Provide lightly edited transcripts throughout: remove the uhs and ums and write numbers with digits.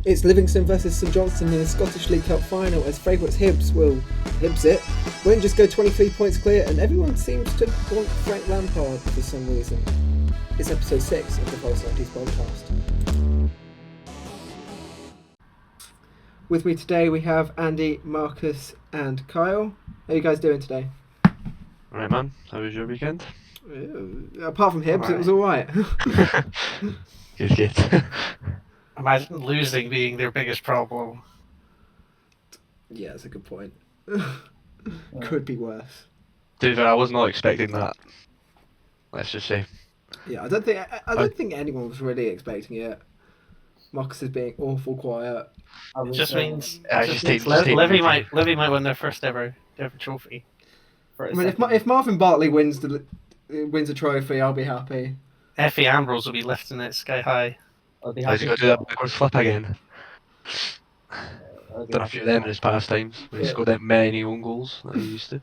It's Livingston versus St Johnstone in the Scottish League Cup final as favourites Hibs will Hibs it. Rangers go 23 points clear and everyone seems to want Frank Lampard for some reason. It's episode 6 of the Pulse 90s podcast. With me today we have Andy, Marcus and Kyle. How are you guys doing today? Right, man. How was your weekend? Apart from Hibs, It was alright. Good. Imagine losing being their biggest problem. Yeah, that's a good point. Could be worse. To be fair, I was not expecting that. Let's just say. Yeah, I don't think anyone was really expecting it. Marcus is being awful quiet. It just means Livy might win their first ever trophy. I mean, if Marvin Bartley wins a trophy, I'll be happy. Effie Ambrose will be lifting it sky high. I'll be happy. He's got to do that backwards flip again. Done a few of them in his past times. He scored that many own goals that he used to.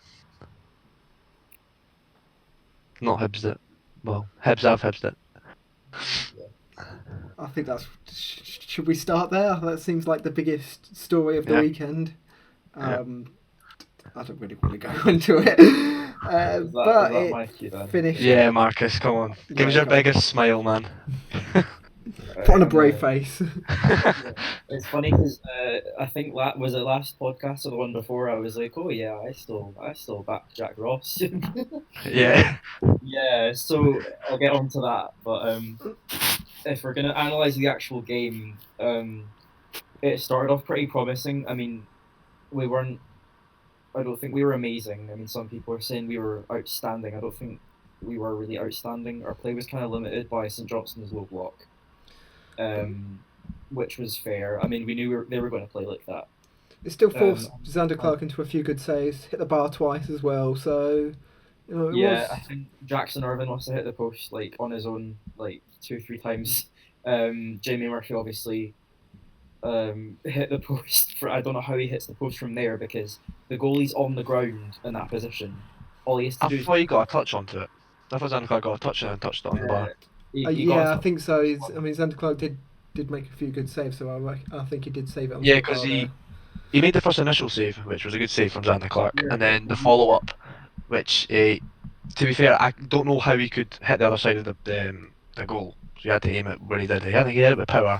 Not Hibs it. Well, Hibs have Hibs it. I think that's... Should we start there? That seems like the biggest story of the weekend. I don't really want to go into it. But it finished... Yeah, Marcus, come on. Give us your biggest smile, man. Put on a brave face. It's funny because I think was it last podcast or the one before I was like, oh yeah, I still back Jack Ross. Yeah. Yeah, so I'll get on to that. But if we're gonna analyse the actual game, it started off pretty promising. I mean, I don't think we were amazing. I mean, some people are saying we were outstanding. I don't think we were really outstanding. Our play was kind of limited by St Johnstone's low block. Which was fair. I mean, we knew they were going to play like that. It still forced Xander Clark into a few good saves, hit the bar twice as well, so... I think Jackson Irvine must have hit the post on his own 2 or 3 times. Jamie Murphy obviously hit the post. I don't know how he hits the post from there because the goalie's on the ground in that position. All he has to do is... he got a touch onto it. I thought Xander Clark got a touch and touched it on the bar. I think so. Xander Clark did make a few good saves, so I think he did save it on the bar. Yeah, because he made the first initial save, which was a good save from Xander Clark, and then the follow-up, which, to be fair, I don't know how he could hit the other side of the goal. So he had to aim it where he did. He hit it with power,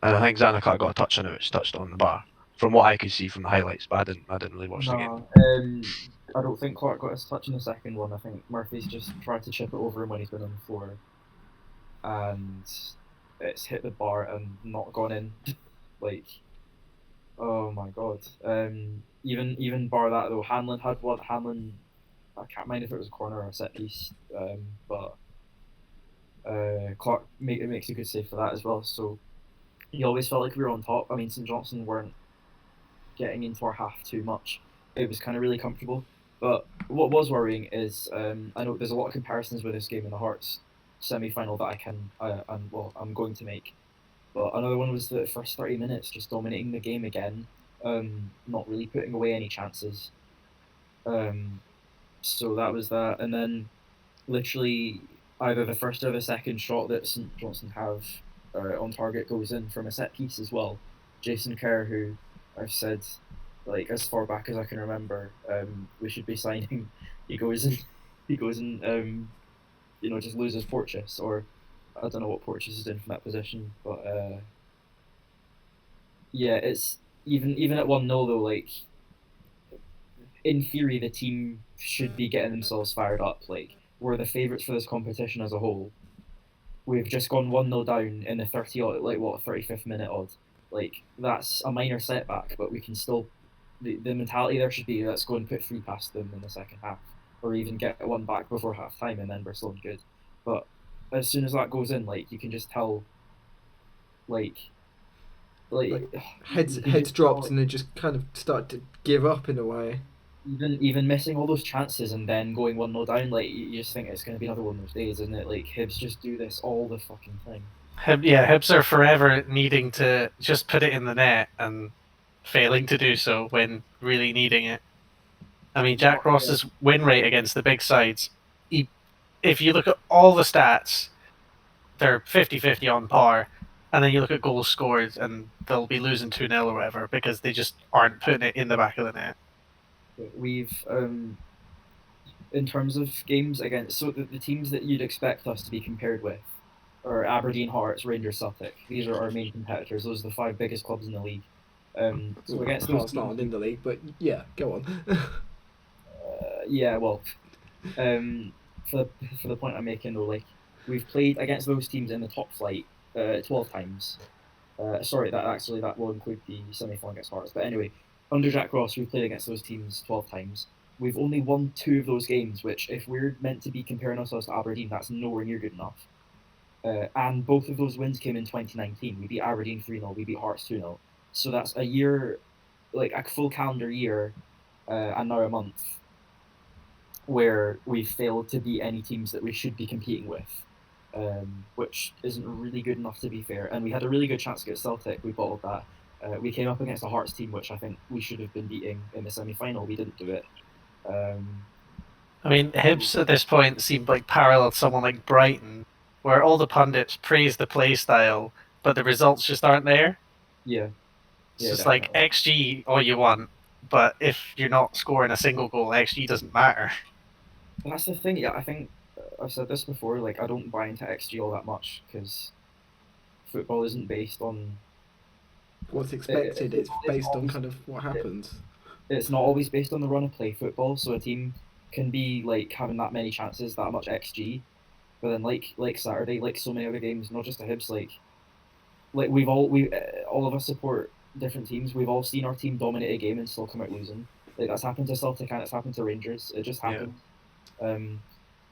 and I think Xander Clark got a touch on it, which touched on the bar, from what I could see from the highlights, but I didn't really watch the game. I don't think Clark got his touch in the second one. I think Murphy's just tried to chip it over him when he's been on the floor. And it's hit the bar and not gone in. Oh my god. Even bar that though, Hanlon had one. Hanlon, I can't mind if it was a corner or a set piece, but Clark makes a good save for that as well. So you always felt like we were on top. I mean, St Johnstone weren't getting into our half too much. It was kind of really comfortable. But what was worrying is I know there's a lot of comparisons with this game in the Hearts semi-final that I'm going to make. But another one was the first 30 minutes just dominating the game again, not really putting away any chances. So that was that, and then literally either the first or the second shot that St Johnstone have on target goes in from a set piece as well. Jason Kerr, who I've said as far back as I can remember, we should be signing. He goes in, just loses Porteous, or I don't know what Porteous is doing from that position, but it's even at 1-0 though, in theory the team should be getting themselves fired up. We're the favourites for this competition as a whole. We've just gone 1-0 down in the 35th minute odd. That's a minor setback, but we can still... The mentality there should be, let's go and put 3 past them in the second half, or even get 1 back before half time, and then we're still good. But as soon as that goes in, you can just tell, heads dropped, and they just kind of start to give up in a way. Even missing all those chances and then going 1-0 down, you just think it's going to be another one of those days, isn't it? Hibs just do this all the fucking time. Hibs are forever needing to just put it in the net and failing to do so when really needing it. I mean, Jack Ross's win rate against the big sides, if you look at all the stats, they're 50-50 on par. And then you look at goals scored, and they'll be losing 2-0 or whatever because they just aren't putting it in the back of the net. We've in terms of games against, so the teams that you'd expect us to be compared with are Aberdeen, Hearts, Rangers, Celtic. These are our main competitors. Those are the 5 biggest clubs in the league. So against those Hearts not in the league, but yeah, go on. yeah, well, for the point I'm making though, like we've played against those teams in the top flight 12 times. Sorry, that will include the semi-final against Hearts. But anyway, under Jack Ross, we've played against those teams 12 times. We've only won 2 of those games, which, if we're meant to be comparing ourselves to Aberdeen, that's nowhere near good enough. And both of those wins came in 2019. We beat Aberdeen 3-0, we beat Hearts 2-0. So that's a year, like a full calendar year, and now a month, where we've failed to beat any teams that we should be competing with. Which isn't really good enough to be fair. And we had a really good chance against Celtic. We bottled that. We came up against a Hearts team, which I think we should have been beating in the semi-final. We didn't do it. I mean, Hibs at this point seemed like parallel to someone like Brighton, where all the pundits praise the play style, but the results just aren't there. Yeah. It's just like XG all you want, but if you're not scoring a single goal, XG doesn't matter. And that's the thing. Yeah, I think I've said this before. Like, I don't buy into XG all that much because football isn't based on what's expected. It's based on kind of what happens. It's not always based on the run of play football. So a team can be like having that many chances, that much XG, but then like Saturday, like so many other games, not just the Hibs, like we all of us support different teams. We've all seen our team dominate a game and still come out losing. Like that's happened to Celtic and it's happened to Rangers. It just happens. Yeah.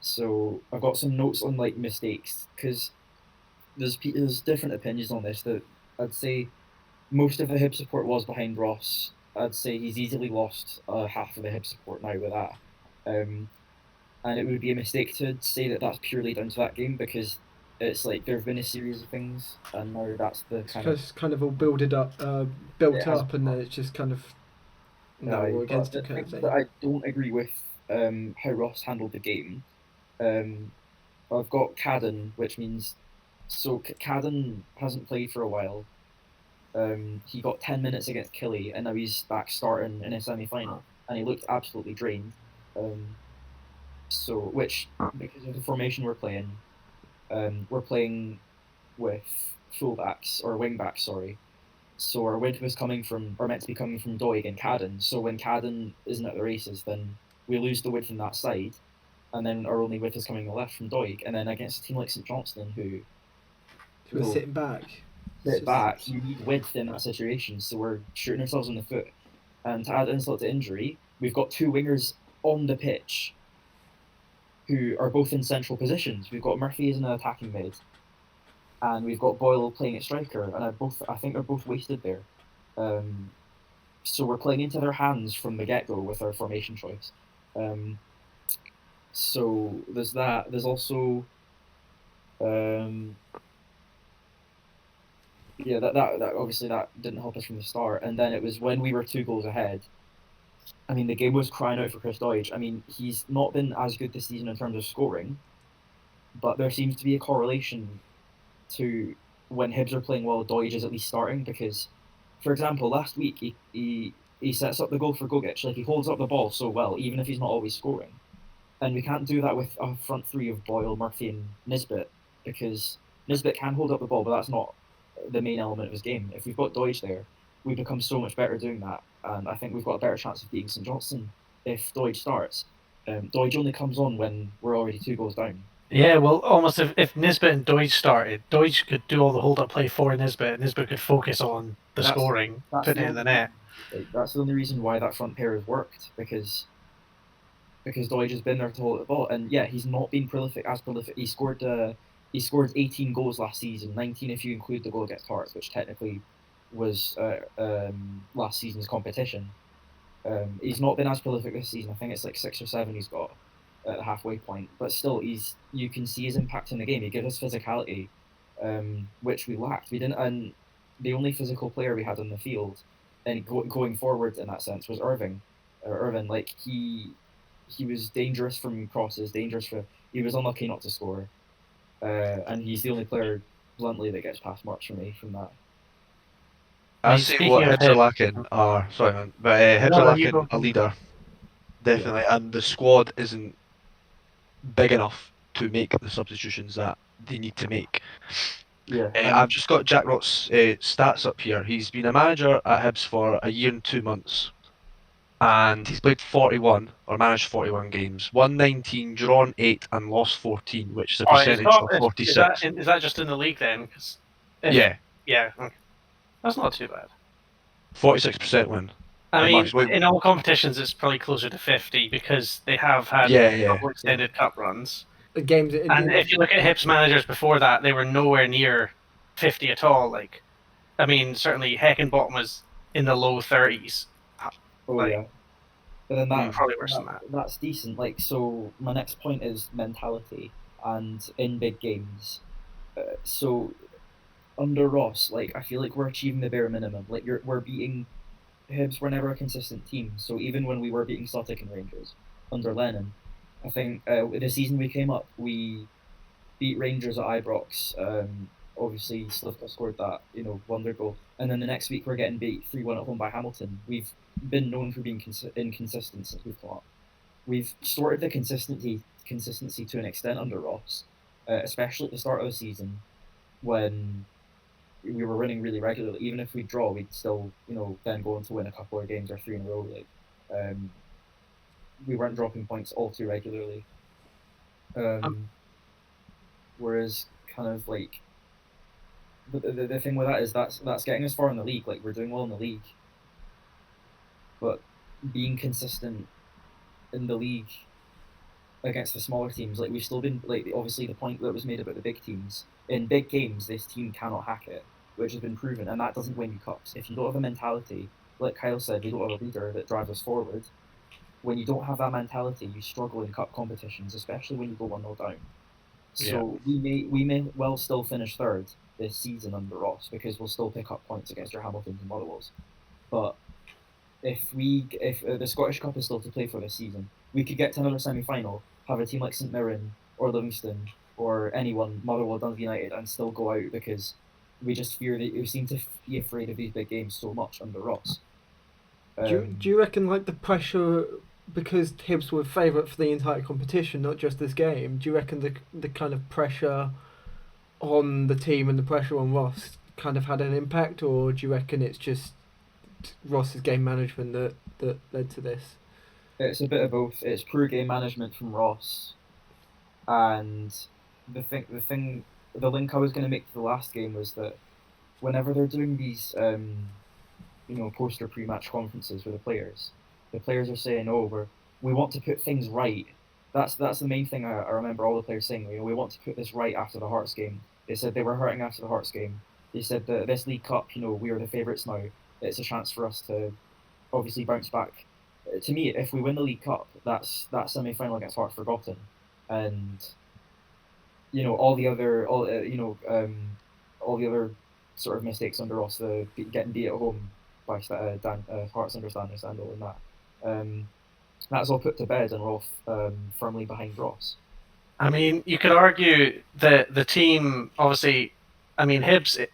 So I've got some notes on like mistakes because there's different opinions on this. That I'd say most of the Hib support was behind Ross. I'd say he's easily lost half of the Hib support now with that. And it would be a mistake to say that that's purely down to that game because it's like there have been a series of things, and now that's the kind of all built up, and then it's just kind of against the kind of thing. That I don't agree with how Ross handled the game. I've got Cadden, which means so Cadden hasn't played for a while. He got 10 minutes against Killie, and now he's back starting in a semi-final, and he looked absolutely drained. So, which because of the formation we're playing with fullbacks or wingbacks, sorry. So our width was meant to be coming from Doig and Cadden. So when Cadden isn't at the races, then we lose the width from that side, and then our only width is coming on the left from Doig. And then against a team like St Johnstone, who are sitting back, you need width in that situation. So we're shooting ourselves in the foot. And to add insult to injury, we've got 2 wingers on the pitch who are both in central positions. We've got Murphy as an attacking mid, and we've got Boyle playing at striker, and I think they're both wasted there. So we're playing into their hands from the get-go with our formation choice. So there's that. There's also that obviously that didn't help us from the start, and then it was when we were 2 goals ahead. I mean, the game was crying out for Chris Doig. I mean, he's not been as good this season in terms of scoring, but there seems to be a correlation to when Hibs are playing well, Doig is at least starting because, for example, last week he sets up the goal for Gogic. Like, he holds up the ball so well, even if he's not always scoring. And we can't do that with a front 3 of Boyle, Murphy and Nisbet because Nisbet can hold up the ball, but that's not the main element of his game. If we've got Doig there, we become so much better doing that, and I think we've got a better chance of beating St Johnstone if Doig starts. Doig only comes on when we're already 2 goals down. Yeah, well, almost if Nisbet and Doig started, Doig could do all the hold-up play for Nisbet, and Nisbet could focus on the scoring, putting it in the net. That's the only reason why that front pair has worked, because Doig has been there to hold the ball, and yeah, he's not been prolific. He scored 18 goals last season, 19 if you include the goal against Hearts, which technically was last season's competition. He's not been as prolific this season. I think it's like 6 or 7 he's got at the halfway point, but still, you can see his impact in the game. He gives us physicality, which we lacked. We didn't, and the only physical player we had on the field, and going forward in that sense, was Irving. Irvin, like he was dangerous from crosses, he was unlucky not to score, and he's the only player bluntly that gets past marks for me from that. I mean, say speaking what of Hibs are Hibs- lacking are sorry man, but Hibs No, are you lacking go. a leader, definitely, and the squad isn't big enough to make the substitutions that they need to make. Yeah, I've just got Jack Rott's stats up here. He's been a manager at Hibs for a year and 2 months, and he's played 41 or managed 41 games, won 19, drawn 8, and lost 14, which is a Oh, it's percentage not. of Is that 46. is that just in the league then? 'Cause Yeah, yeah, okay. That's not too bad. 46% win. I And mean, Max, wait, in all competitions, it's probably closer to 50 because they have had yeah, a yeah. couple extended cup runs. The games. And if you look at Hibs managers before that, they were nowhere near 50 at all. Like, I mean, certainly Heckenbottom was in the low 30s. oh Like, yeah. But then Mm. probably worse than that. that's decent. Like, so my next point is mentality and in big games. So under Ross, like I feel like we're achieving the bare minimum. Like we're beating Hibs were never a consistent team. So even when we were beating Celtic and Rangers under Lennon, I think the season we came up, we beat Rangers at Ibrox. Obviously, Slivka scored that wonder goal, and then the next week we're getting beat 3-1 at home by Hamilton. We've been known for being inconsistent since we've come up. We've sorted the consistency to an extent under Ross, especially at the start of the season when we were winning really regularly. Even if we draw, we'd still then go on to win a couple of games or 3 in a row. Like we weren't dropping points all too regularly. Whereas kind of like the thing with that is that's getting us far in the league. Like we're doing well in the league, but being consistent in the league against the smaller teams, like we've still been like obviously the point that was made about the big teams. In big games, this team cannot hack it, which has been proven, and that doesn't win you cups. If you don't have a mentality, like Kyle said, you don't have a leader that drives us forward. When you don't have that mentality, you struggle in cup competitions, especially when you go 1-0 down. So we may well still finish third this season under Ross because we'll still pick up points against your Hamiltons and Motherwells. But if the Scottish Cup is still to play for this season, we could get to another semi-final, have a team like St Mirren or Livingston or anyone, Motherwell, Dundee United, and still go out because we just fear that we seem to be afraid of these big games so much under Ross. Do you reckon like the pressure, because Hibs were favourite for the entire competition, not just this game? Do you reckon the kind of pressure on the team and the pressure on Ross kind of had an impact, or do you reckon it's just Ross's game management that led to this? It's a bit of both. It's poor game management from Ross, and the link I was going to make to the last game was that whenever they're doing these poster pre-match conferences with the players are saying, "Oh, we want to put things right." That's the main thing I remember all the players saying. We want to put this right after the Hearts game. They said they were hurting after the Hearts game. They said that this League Cup, we are the favourites now. It's a chance for us to obviously bounce back. To me, if we win the League Cup, that's that semi-final against Hearts forgotten, and all the other sort of mistakes under Ross, getting beat at home by Hearts under Stanley Sandal and that. That's all put to bed, and we're all firmly behind Ross. I mean, you could argue that the team, obviously, I mean, Hibs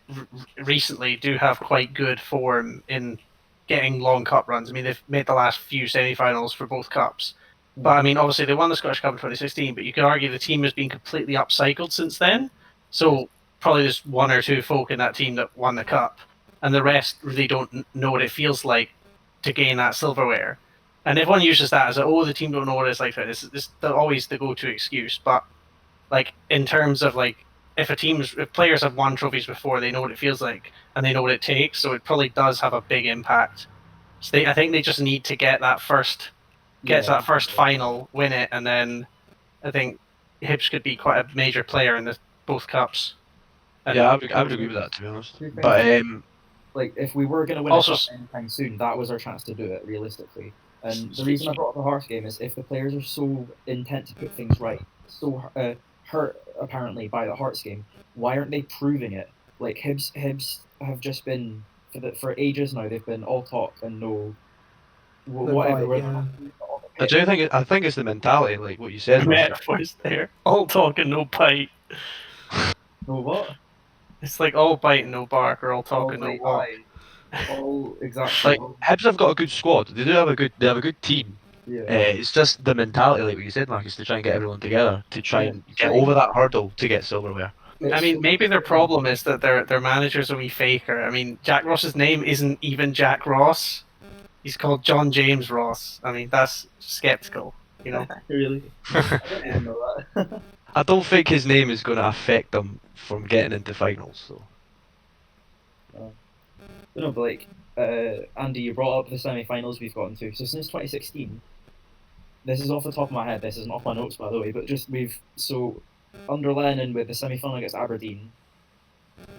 recently do have quite good form in getting long cup runs. I mean, they've made the last few semi-finals for both cups. But I mean, obviously, they won the Scottish Cup in 2016, but you could argue the team has been completely upcycled since then. So probably there's one or two folk in that team that won the cup, and the rest really don't know what it feels like to gain that silverware. And everyone uses that as the team don't know what it's like. This always the go-to excuse. But like in terms of like if players have won trophies before, they know what it feels like and they know what it takes. So it probably does have a big impact. So I think they just need to get that first final, win it, and then I think Hibs could be quite a major player in both cups. And Yeah, I would agree with that, to be honest. But like if we were going to win also a cup anytime soon, that was our chance to do it realistically. And the reason I brought up the Hearts game is if the players are so intent to put things right, so hurt apparently by the Hearts game, why aren't they proving it? Like Hibs have just been for ages now. They've been all talk and no whatever. I think it's the mentality, like what you said. Metaphors there. All talk and no bite. No what? It's like all bite and no bark, or all talk All and no like, walk. all exactly. Like Hibs have got a good squad. They have a good team. Yeah. It's just the mentality, like what you said, Marcus, to try and get everyone together to try Yeah, and it's get like- over that hurdle to get silverware. I mean, maybe their problem is that their manager's a wee faker. I mean, Jack Ross's name isn't even Jack Ross. He's called John James Ross. I mean, that's skeptical, you know. Really? I didn't even know that. I don't think his name is going to affect them from getting into finals. So No, but like, Andy, you brought up the semi-finals we've gotten to. So since 2016, this is off the top of my head. This isn't off my notes, by the way. But just under Lennon with the semi-final against Aberdeen.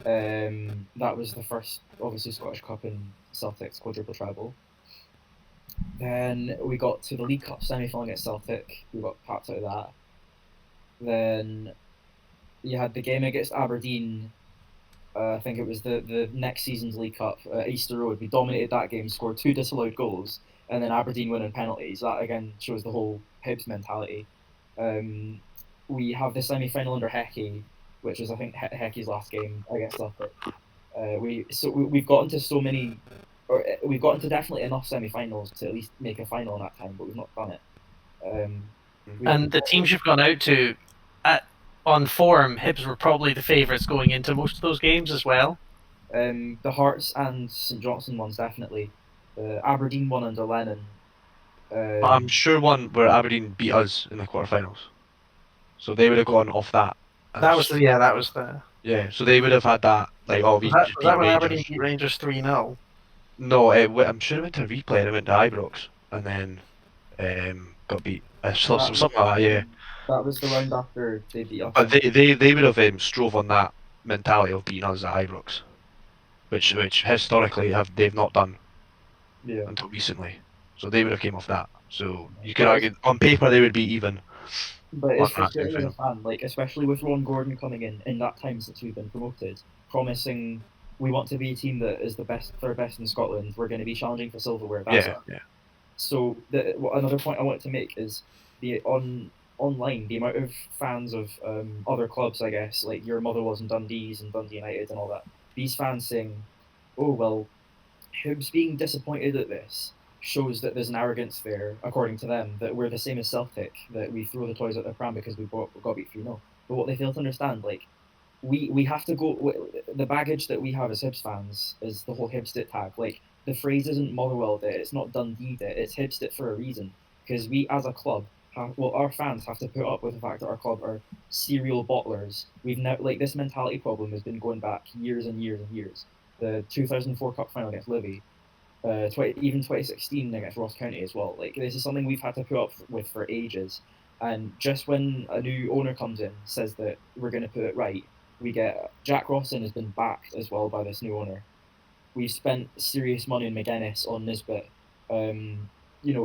That was the first, obviously, Scottish Cup in Celtic's quadruple treble. Then we got to the League Cup semi-final against Celtic. We got packed out of that. Then you had the game against Aberdeen. I think it was the next season's League Cup at Easter Road. We dominated that game, scored 2 disallowed goals, and then Aberdeen winning penalties. That again shows the whole Hibs mentality. We have the semi-final under Hecky, which was I think Hecky's last game against Celtic. We've gotten to so many, or we've gotten to definitely enough semi-finals to at least make a final in that time, but we've not done it. And the teams you've gone out to, on form, Hibs were probably the favourites going into most of those games as well. The Hearts and St Johnstone ones definitely. The Aberdeen one under Lennon. but I'm sure one where Aberdeen beat us in the quarterfinals, so they would have gone off that. That was the. Yeah, so they would have had that like we Was just that beat when Rangers. Aberdeen beat Rangers 3-0? No, I'm sure it went to replay and it went to Ibrox and then got beat. Something like that, yeah. That was the round after they beat us. But they would have strove on that mentality of beating us at Ibrox, which historically they've not done Yeah. until recently. So they would have came off that. So you could argue on paper they would be even. But it's on that frustrating as a semi-final. fan, like especially with Ron Gordon coming in that time since we've been promoted, promising we want to be a team that is the best, third best in Scotland. We're going to be challenging for silverware. That's it. Yeah. So another point I wanted to make is online the amount of fans of other clubs, I guess, like your mother was in Dundee's and Dundee United and all that. These fans saying, "Oh well, Hibs being disappointed at this shows that there's an arrogance there, according to them, that we're the same as Celtic, that we throw the toys at the pram because we got beat 3-0. But what they fail to understand, like, we have to go. The baggage that we have as Hibs fans is the whole Hibstit tag. Like the phrase isn't Motherwell Day, it's not Dundee Day, it's Hibstit for a reason. Because we as a club, our fans have to put up with the fact that our club are serial bottlers. We've now this mentality problem has been going back years and years and years. The 2004 Cup final against Livi, even 2016 against Ross County as well. Like this is something we've had to put up with for ages. And just when a new owner comes in, says that we're going to put it right, we get Jack Rawson has been backed as well by this new owner. We've spent serious money on McGuinness, on Nisbet, and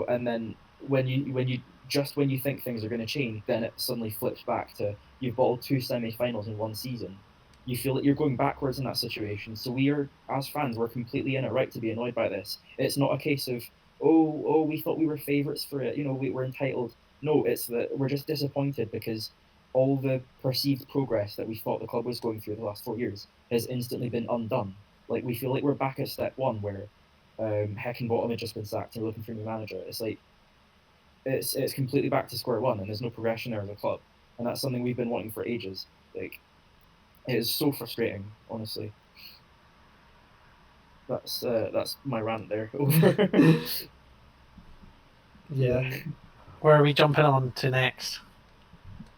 then when you think things are going to change, then it suddenly flips back to you've bottled 2 semi-finals in one season. You feel that you're going backwards in that situation. So we are, as fans, we're completely in it right to be annoyed by this. It's not a case of we thought we were favourites for it. We were entitled. No, it's that we're just disappointed because all the perceived progress that we thought the club was going through the last 4 years has instantly been undone. Like we feel like we're back at step 1 where Heckingbottom had just been sacked and we're looking for a new manager. It's like it's completely back to square one and there's no progression there as a club, and that's something we've been wanting for ages. Like it is so frustrating, honestly. That's my rant there. Over. Yeah. Where are we jumping on to next?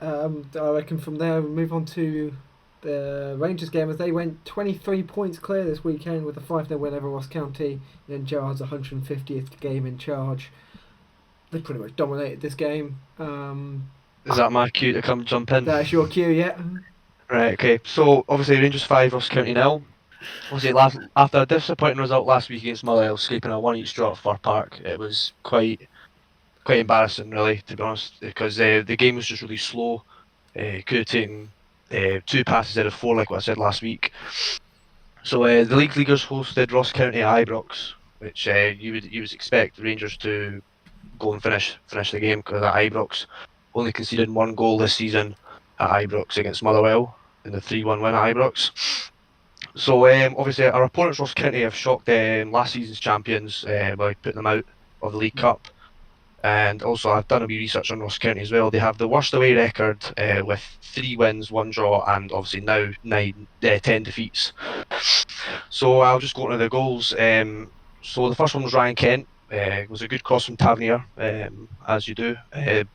I reckon from there we move on to the Rangers game as they went 23 points clear this weekend with a 5-0 win over Ross County in Gerrard's 150th game in charge. They pretty much dominated this game. Is that my cue to come jump in? That's your cue, yeah. Right, okay. So obviously Rangers 5, Ross County 0. Obviously after a disappointing result last week against Motherwell, escaping a 1-each draw at Fir Park, it was quite embarrassing really, to be honest, because the game was just really slow. Could have taken 2 passes out of 4 like what I said last week. So the league leaguers hosted Ross County at Ibrox, which you would expect Rangers to go and finish the game, because at Ibrox only conceded 1 goal this season at Ibrox against Motherwell in the 3-1 win at Ibrox. So obviously our opponents Ross County have shocked last season's champions by putting them out of the League Cup. And also I've done a wee research on Ross County as well. They have the worst away record with 3 wins, 1 draw, and obviously now 10 defeats. So I'll just go into the goals. So the first one was Ryan Kent. It was a good cross from Tavernier, as you do.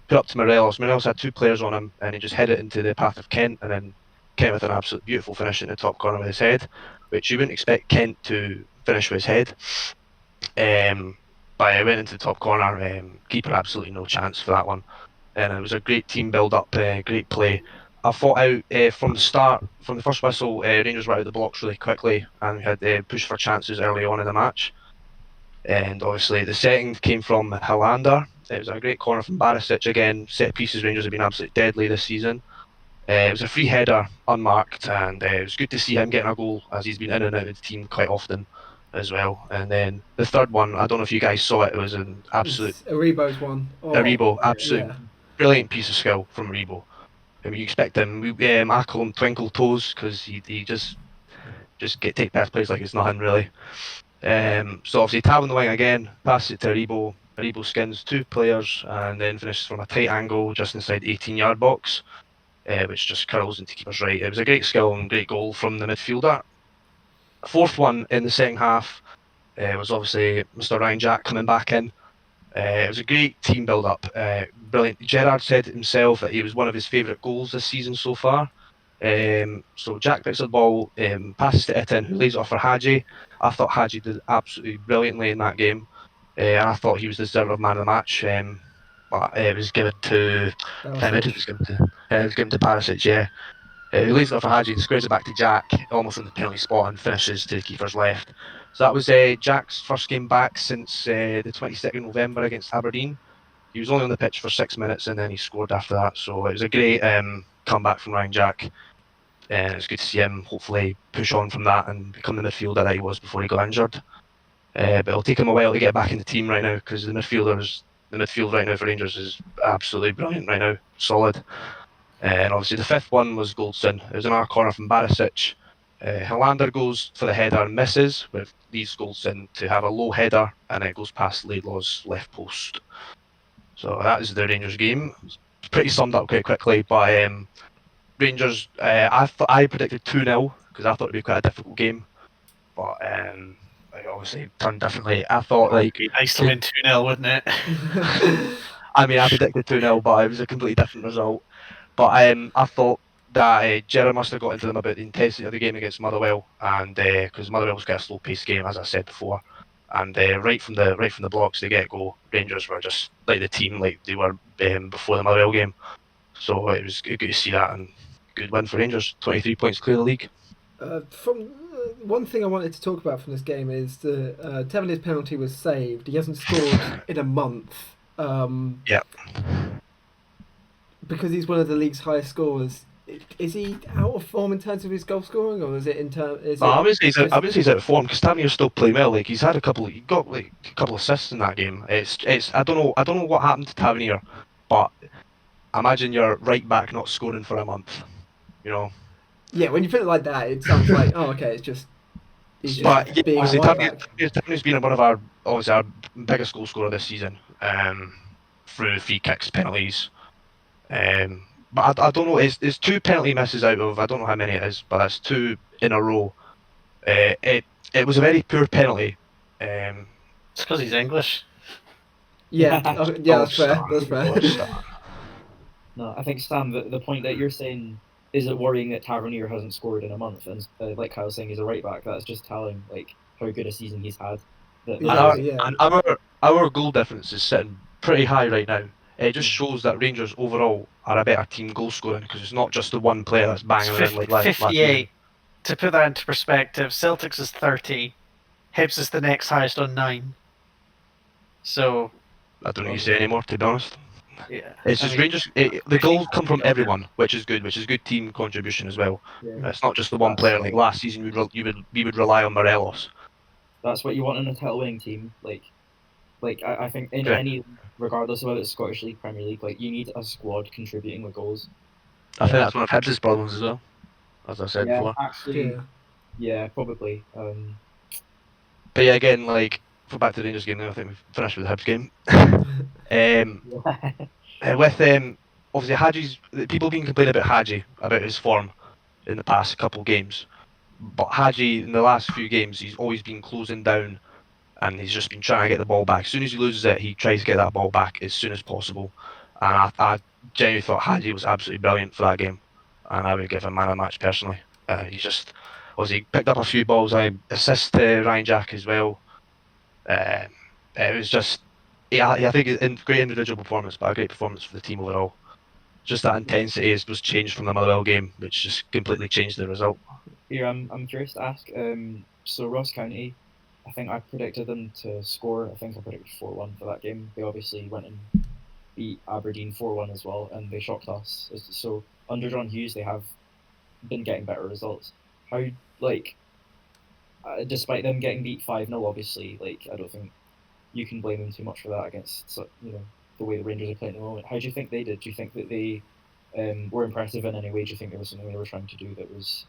Put up to Morelos. Morelos had 2 players on him, and he just headed it into the path of Kent, and then Kent with an absolute beautiful finish in the top corner with his head, which you wouldn't expect Kent to finish with his head. But it went into the top corner. Keeper absolutely no chance for that one, and it was a great team build-up, great play. I thought out from the start, from the first whistle, Rangers were out of the blocks really quickly and had pushed for chances early on in the match. And obviously the second came from Hilander. It was a great corner from Barisic again. Set pieces Rangers have been absolutely deadly this season. It was a free header, unmarked, and it was good to see him getting a goal as he's been in and out of the team quite often as well. And then the third one, I don't know if you guys saw it, it was an absolute... Aribo's one. Oh, Aribo, absolute yeah. brilliant piece of skill from Aribo. I mean, you expect him, I call him Twinkle Toes, because he just take best plays like it's nothing really. So obviously tab on the wing again, passes it to Aribo. Aribo skins 2 players and then finishes from a tight angle just inside 18-yard box, which just curls into keeper's right. It was a great skill and great goal from the midfielder. Fourth one in the second half was obviously Mr. Ryan Jack coming back in. It was a great team build-up, brilliant. Gerrard said himself that it was one of his favourite goals this season so far. So Jack picks up the ball, passes to Itten, who lays it off for Hadji. I thought Hadji did absolutely brilliantly in that game, and I thought he was the deserving man of the match. But it was given to... It was given to Barisic, yeah. He lays it off for Hadji and squares it back to Jack, almost on the penalty spot, and finishes to the keeper's left. So that was Jack's first game back since the 22nd of November against Aberdeen. He was only on the pitch for 6 minutes and then he scored after that. So it was a great comeback from Ryan Jack. And it's good to see him hopefully push on from that and become the midfielder that he was before he got injured. But it'll take him a while to get back in the team right now, because the midfield right now for Rangers is absolutely brilliant right now, solid. And obviously the fifth one was Goldson. It was an hour corner from Barisic. Hilander goes for the header and misses, with leaves Goldson to have a low header, and it goes past Laidlaw's left post. So that is the Rangers game. It's pretty summed up quite quickly, but Rangers, I predicted 2-0 because I thought it'd be quite a difficult game, but it obviously turned differently. I thought it'd be nice to win 2-0, wouldn't it? I mean, I predicted 2-0, but it was a completely different result. But I thought that Gerrard must have got into them about the intensity of the game against Motherwell, and because Motherwell's got a slow-paced game, as I said before, and right from the blocks they get go, Rangers were just like the team like they were before the Motherwell game. So it was good to see that, and good win for Rangers. 23 points clear the league. One thing I wanted to talk about from this game is the Tavernier's penalty was saved. He hasn't scored in a month. Yeah. Because he's one of the league's highest scorers. Is he out of form in terms of his goal scoring, or is it in terms? I would say he's out of form, because Tavernier's still playing well. Like he got like a couple of assists in that game. It's I don't know what happened to Tavernier, but imagine your right back not scoring for a month. You know. Yeah, when you put it like that, it sounds like okay, it's just. But yeah, obviously Tavernier's been one of our biggest goal scorer this season, through free kicks, penalties. But I don't know. It's 2 penalty misses out of, I don't know how many it is, but it's 2 in a row. It was a very poor penalty. It's because he's English. Yeah, that's fair. That's fair. No, I think Sam, the point that you're saying, is it worrying that Tavernier hasn't scored in a month? And like Kyle's saying, he's a right back. That's just telling like how good a season he's had. And our goal difference is sitting pretty high right now. It just shows that Rangers overall are a better team goal scoring, because it's not just the one player that's banging in like last 58. To put that into perspective, Celtics is 30, Hibs is the next highest on 9. So I don't know what you say anymore, to be honest. Yeah, it's just Rangers. The goals come from everyone, which is good team contribution as well. Yeah. It's not just the one player. Like last season, we would rely on Morelos. That's what you want in a title-winning team. Like I think in any, regardless of whether it's Scottish League, Premier League, like you need a squad contributing with goals. I think that's one of Hibs' problems as well, as I said before. Actually, Yeah, probably. But yeah, again, like, go back to the Rangers game now, I think we've finished with the Hibs game. With obviously Hadji's, people have been complaining about Hadji, about his form in the past couple of games. But Hadji, in the last few games, he's always been closing down and he's just been trying to get the ball back. As soon as he loses it, he tries to get that ball back as soon as possible. And I genuinely thought Hadji was absolutely brilliant for that game. And I would give him man of the match personally. He just, obviously, picked up a few balls. I assist Ryan Jack as well. It was just, yeah, I think a great individual performance, but a great performance for the team overall. Just that intensity was changed from the Motherwell game, which just completely changed the result. Here, I'm curious to ask. So Ross County, I think I predicted them to score. I think I predicted 4-1 for that game. They obviously went and beat Aberdeen 4-1 as well, and they shocked us. So under John Hughes, they have been getting better results. How, like, despite them getting beat 5-0, obviously, like, I don't think you can blame them too much for that against, you know, the way the Rangers are playing at the moment. How do you think they did? Do you think that they were impressive in any way? Do you think there was something they were trying to do that was,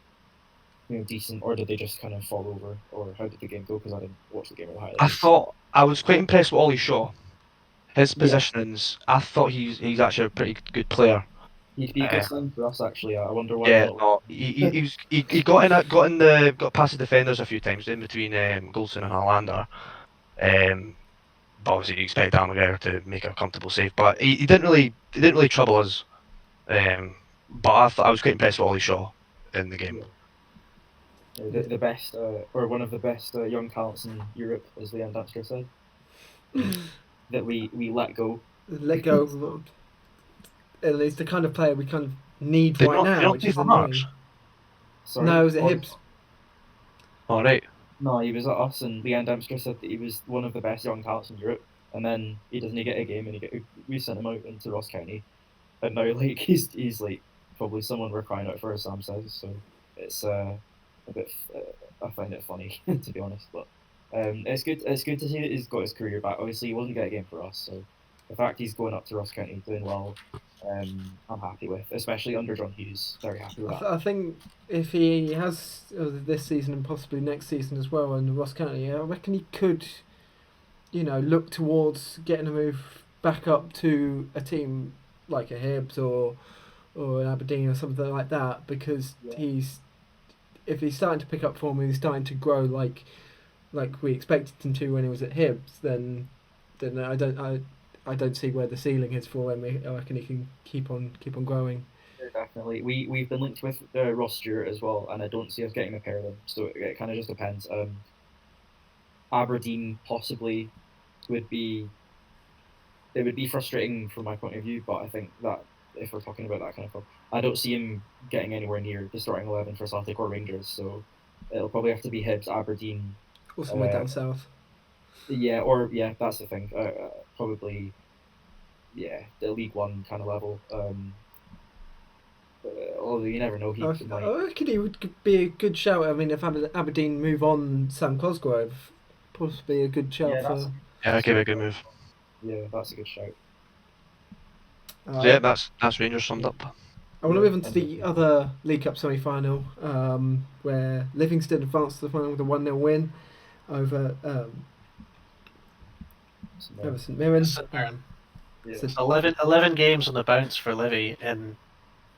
you know, decent, or did they just kind of fall over, or how did the game go? Because I didn't watch the game or the highlights. I thought I was quite impressed with Ollie Shaw. His Yeah. positionings, I thought he's actually a pretty good player. He'd be a good sign for us, actually. I wonder why. Yeah, not. no, he got past the defenders a few times in between Goulson and Hollander. But obviously you expect Dan McGregor to make a comfortable save, but he didn't really trouble us. But I was quite impressed with Ollie Shaw in the game. The best, or one of the best young talents in Europe, as Leanne Dansker said, that we let go. Let go of and it's the kind of player we kind of need They right don't now, which play is for annoying. Hearts? Sorry. No, it was at Hibs. All right. No, he was at us, and Leanne Dempster said that he was one of the best young talents in Europe, and then he doesn't get a game, and we sent him out into Ross County, and now like he's like probably someone we're crying out for, as Sam says. So it's a bit. I find it funny to be honest, but it's good. It's good to see that he's got his career back. Obviously, he wasn't getting a game for us, so the fact he's going up to Ross County doing well, I'm happy with, especially under John Hughes. Very happy with that. I think if he has this season and possibly next season as well in Ross County, I reckon he could, you know, look towards getting a move back up to a team like a Hibs or an Aberdeen or something like that, because if he's starting to pick up form and he's starting to grow like we expected him to when he was at Hibs, then I don't see where the ceiling is for him. I reckon he can keep on growing. Yeah, definitely. We've been linked with Ross Stewart as well, and I don't see us getting a pair of them. So it kind of just depends. Aberdeen possibly would be frustrating from my point of view, but I think that if we're talking about that kind of club, I don't see him getting anywhere near the starting 11 for Celtic or Rangers. So it'll probably have to be Hibs, Aberdeen, Or somewhere down south. Yeah, that's the thing. Probably, the League One kind of level. Although you never know, I reckon he would be a good shout. I mean, if Aberdeen move on Sam Cosgrove, possibly a good shout for. Yeah, give it a good move. Yeah, that's a good shout. Yeah, that's Rangers summed up. I want to move on to the other League Cup semi-final, where Livingston advanced to the final with a 1-0 win over St Mirren. St Mirren. Yeah. 11 games on the bounce for Livi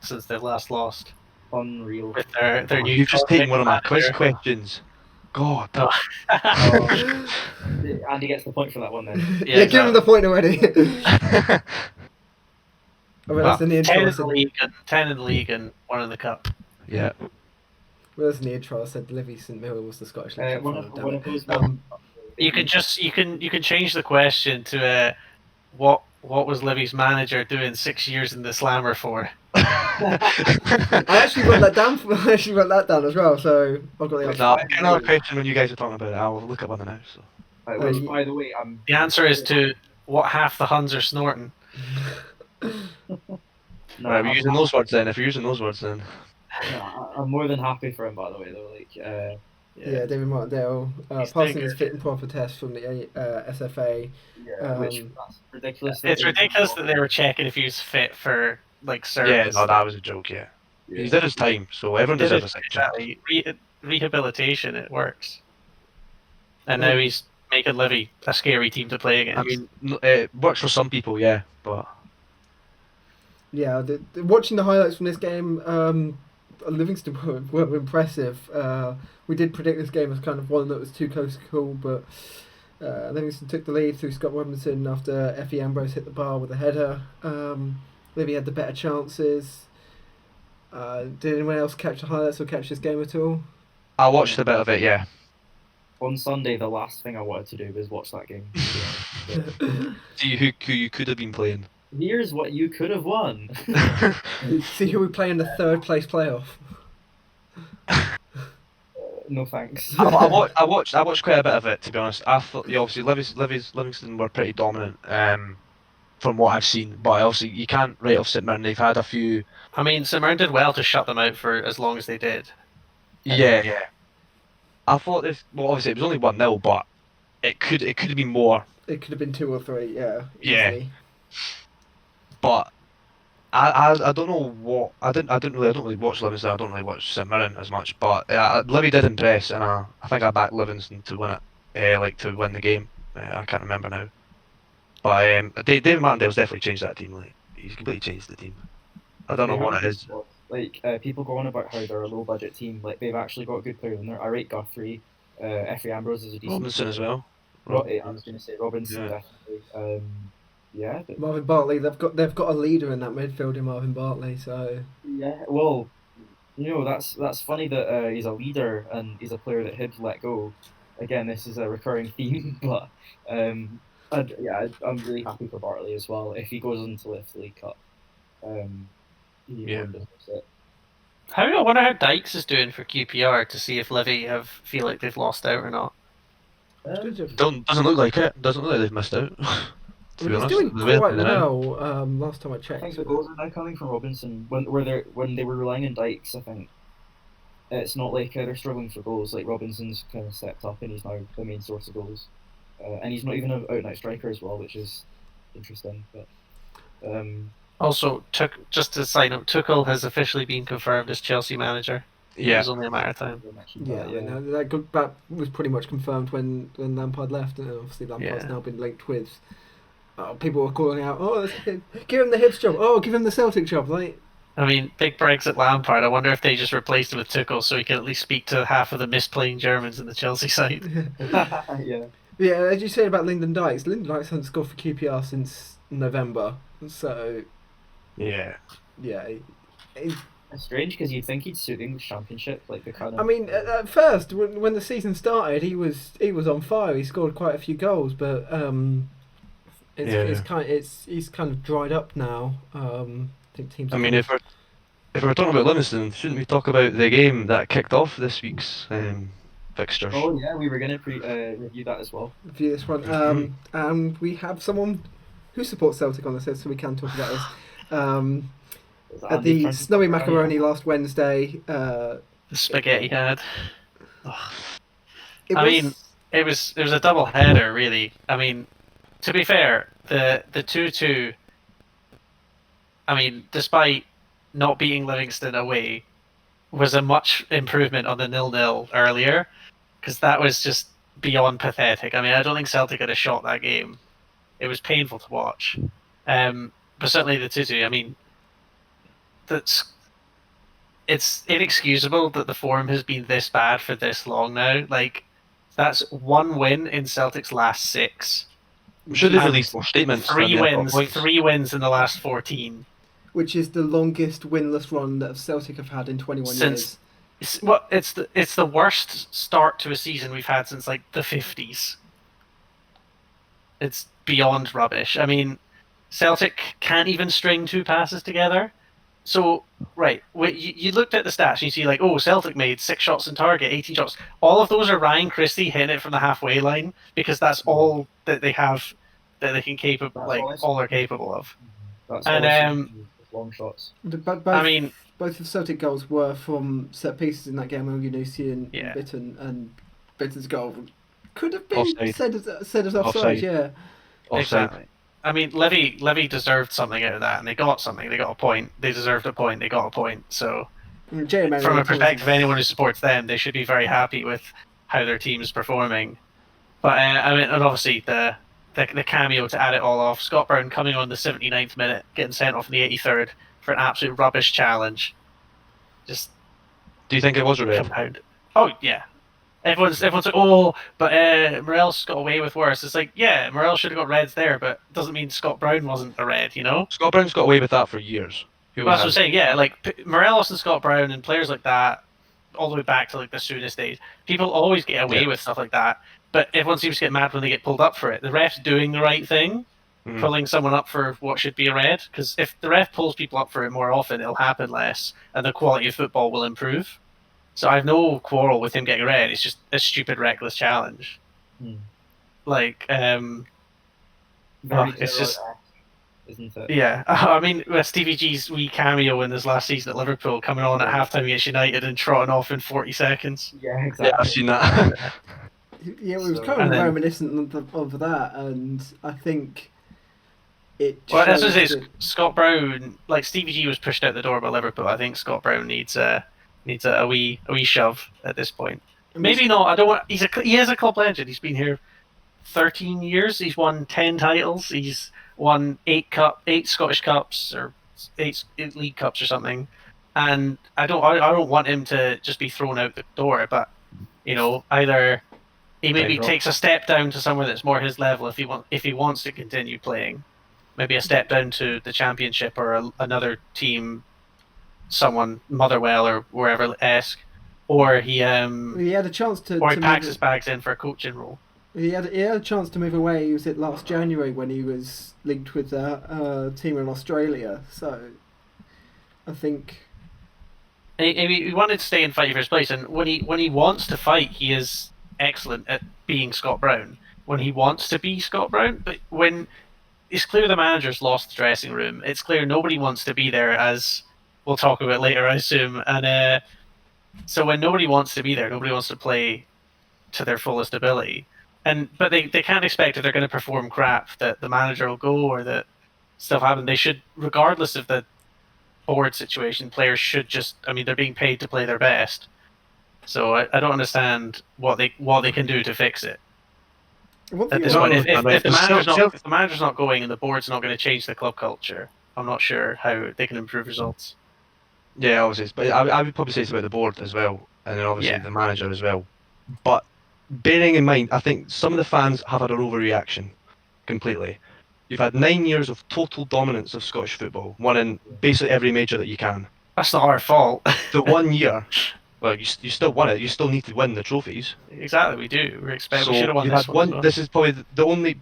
since they last lost. Unreal. With their new. You've just taken one of my quiz manager. questions. God. Oh. Andy gets the point for that one then. Yeah, give him the point already. I mean, that's in the intro. 10 in the league and 1 in the cup. Yeah. Well, that's in the intro. I said Livy St Mirren was the Scottish League Cup. You can change the question to what was Livy's manager doing 6 years in the Slammer for? I actually wrote that down as well. So I've got the answer. Another question when you guys are talking about it. I'll look up on the now. So. Which, by the way, the answer is to what half the Huns are snorting. Right, we're using those words then. If you're using those words then. No, I'm more than happy for him, by the way, though. Like, yeah, David Martindale passing his fit and proper test from the SFA. Yeah, which that's ridiculous. It's ridiculous that they were checking if he was fit for like service. Yeah, no, that was a joke. Yeah. He did his time, so everyone deserves a second chance. rehabilitation, it works. And Well- now he's making Livi a scary team to play against. I mean, it works for some people, yeah, but Yeah, watching the highlights from this game, Livingston were impressive. We did predict this game as kind of one that was too close to call, but Livingston took the lead through Scott Robinson after Effie Ambrose hit the bar with a header. Livy had the better chances. Did anyone else catch the highlights or catch this game at all? I watched a bit of it, yeah. On Sunday, the last thing I wanted to do was watch that game. See who you could have been playing. Here's what you could have won. See who we play in the third place playoff. No thanks. I watched quite a bit of it, to be honest. I thought, yeah, obviously Livingston were pretty dominant from what I've seen, but obviously you can't write off St Mirren. They've had a few. I mean, St Mirren did well to shut them out for as long as they did. Yeah. I thought obviously it was only 1-0, but it could have been more. It could have been 2 or 3, yeah. Yeah. Easily. But I don't know what I don't really watch Livingston. I don't really watch St Mirren as much, but Livy did impress, and I think I backed Livingston to win it, to win the game. I can't remember now, but David Martindale's definitely changed that team. Like he's completely changed the team. I don't know what it is. Like people go on about how they're a low budget team. Like they've actually got good players in there. I rate Guthrie, Effie Ambrose is a decent. Robinson as well. I was going to say Robinson, Yeah. definitely. Yeah. Marvin Bartley, they've got a leader in that midfield in Marvin Bartley, so Yeah. Well, that's funny that he's a leader and he's a player that Hibs let go. Again, this is a recurring theme, but I'm really happy for Bartley as well. If he goes on to lift the League Cup, he deserves it. I wonder how Dykes is doing for QPR to see if Livy feel like they've lost out or not. Doesn't look like it. Doesn't look like they've missed out. To be he's honest, doing the way quite they're now. well. Last time I I checked, think the goals are now coming from Robinson. When they were relying on Dykes, I think it's not like they're struggling for goals. Like Robinson's kind of stepped up and he's now the main source of goals, and he's not even an out-and-out striker as well, which is interesting. But Also, just to sign up, Tuchel has officially been confirmed as Chelsea manager. It Yeah. was only a matter of time. that was pretty much confirmed when Lampard left, and obviously Lampard's Yeah. now been linked with. People were calling out, give him the Hibs job, give him the Celtic job, like. I mean, big Brexit Lampard. I wonder if they just replaced him with Tuchel so he can at least speak to half of the misplaying Germans in the Chelsea side. yeah. Yeah, as you say about Lyndon Dykes hasn't scored for QPR since November, so Yeah. yeah. It's strange because you'd think he'd suit the English Championship, like the kind of. I mean, at first when the season started, he was on fire. He scored quite a few goals, but he's kind of dried up now. I think teams. I mean, if we're talking about Livingston, shouldn't we talk about the game that kicked off this week's fixtures? Oh yeah, we were gonna review that as well. Review this one, and we have someone who supports Celtic on this list, so we can talk about this. At the Snowy Macaroni last Wednesday, The spaghetti head. it I was- mean, it was a double header, really. I mean, to be fair, the 2-2. I mean, despite not beating Livingston away, was a much improvement on the 0-0 earlier, because that was just beyond pathetic. I mean, I don't think Celtic had a shot that game. It was painful to watch. But certainly the 2-2. I mean, it's inexcusable that the form has been this bad for this long now. Like, that's one win in Celtic's last 6. I'm sure they've released more statements. Three when they're wins, 3 wins in the last 14. which is the longest winless run that Celtic have had in 21 Since- years. It's the worst start to a season we've had since like the 50s. It's beyond rubbish. I mean, Celtic can't even string 2 passes together. So, right, you looked at the stats and you see like, Celtic made 6 shots on target, 18 shots. All of those are Ryan Christie hitting it from the halfway line because that's all that they have that they can all they're capable of. That's And long shots. But I mean, both of the Celtic goals were from set pieces in that game. Elyounoussi and Yeah. Bitton, and Bitton's goal could have been Offside. said as offside. Offside. Yeah, offside. exactly. I mean, Levy deserved something out of that, and they got something. They got a point. They deserved a point. They got a point. So, from a perspective of anyone who supports them, they should be very happy with how their team's performing. But I mean, and obviously the cameo to add it all off, Scott Brown coming on the 79th minute, getting sent off in the 83rd for an absolute rubbish challenge. Just Do you think it was a red? compounded. Oh yeah. Everyone's like, oh, but Morel's got away with worse. It's like, yeah, Morel should have got reds there, but it doesn't mean Scott Brown wasn't a red, you know? Scott Brown's got away with that for years. That's what I'm saying, yeah. Like, Morelos and Scott Brown and players like that, all the way back to like the soonest days, people always get away with stuff like that, but everyone seems to get mad when they get pulled up for it. The ref's doing the right thing, pulling someone up for what should be a red, because if the ref pulls people up for it more often, it'll happen less, and the quality of football will improve. So I have no quarrel with him getting red. It's just a stupid, reckless challenge. Like, it's just, isn't it? yeah. I mean, with Stevie G's wee cameo in his last season at Liverpool, coming on at halftime against United and trotting off in 40 seconds. Yeah, exactly. Yeah, I've seen that. Yeah, it was kind of reminiscent of that, and I think it. Well, that's what it is. Scott Brown, like Stevie G was pushed out the door by Liverpool. I think Scott Brown needs a wee shove at this point. Maybe not. I don't want. He is a club legend. He's been here 13 years. He's won 10 titles. He's won 8 Scottish Cups or 8 League Cups or something. And I don't want him to just be thrown out the door. But you know, either he maybe takes a step down to somewhere that's more his level if he wants to continue playing. Maybe a step down to the Championship or another team, someone Motherwell or wherever esque, or he had a chance to. Or he packs his bags in for a coaching role. He had a chance to move away. He was it last January when he was linked with that team in Australia. So, I think he wanted to stay and fight for his place, and when he wants to fight, he is excellent at being Scott Brown. When he wants to be Scott Brown, but when it's clear the manager's lost the dressing room, it's clear nobody wants to be there, as we'll talk about later, I assume. And so when nobody wants to be there, nobody wants to play to their fullest ability. But they can't expect if they're going to perform crap that the manager will go or that stuff happen. They should, regardless of the board situation, players should just. I mean, they're being paid to play their best. So I don't understand what they can do to fix it. At this point, if the manager's not going and the board's not going to change the club culture, I'm not sure how they can improve results. Yeah, obviously, but I would probably say it's about the board as well, and then obviously the manager as well. But bearing in mind, I think some of the fans have had an overreaction completely. You've had 9 years of total dominance of Scottish football, won in basically every major that you can. That's not our fault. The 1 year, well, you still won it. You still need to win the trophies. Exactly, we do. We expect So we should have won you this had one. This is probably the only,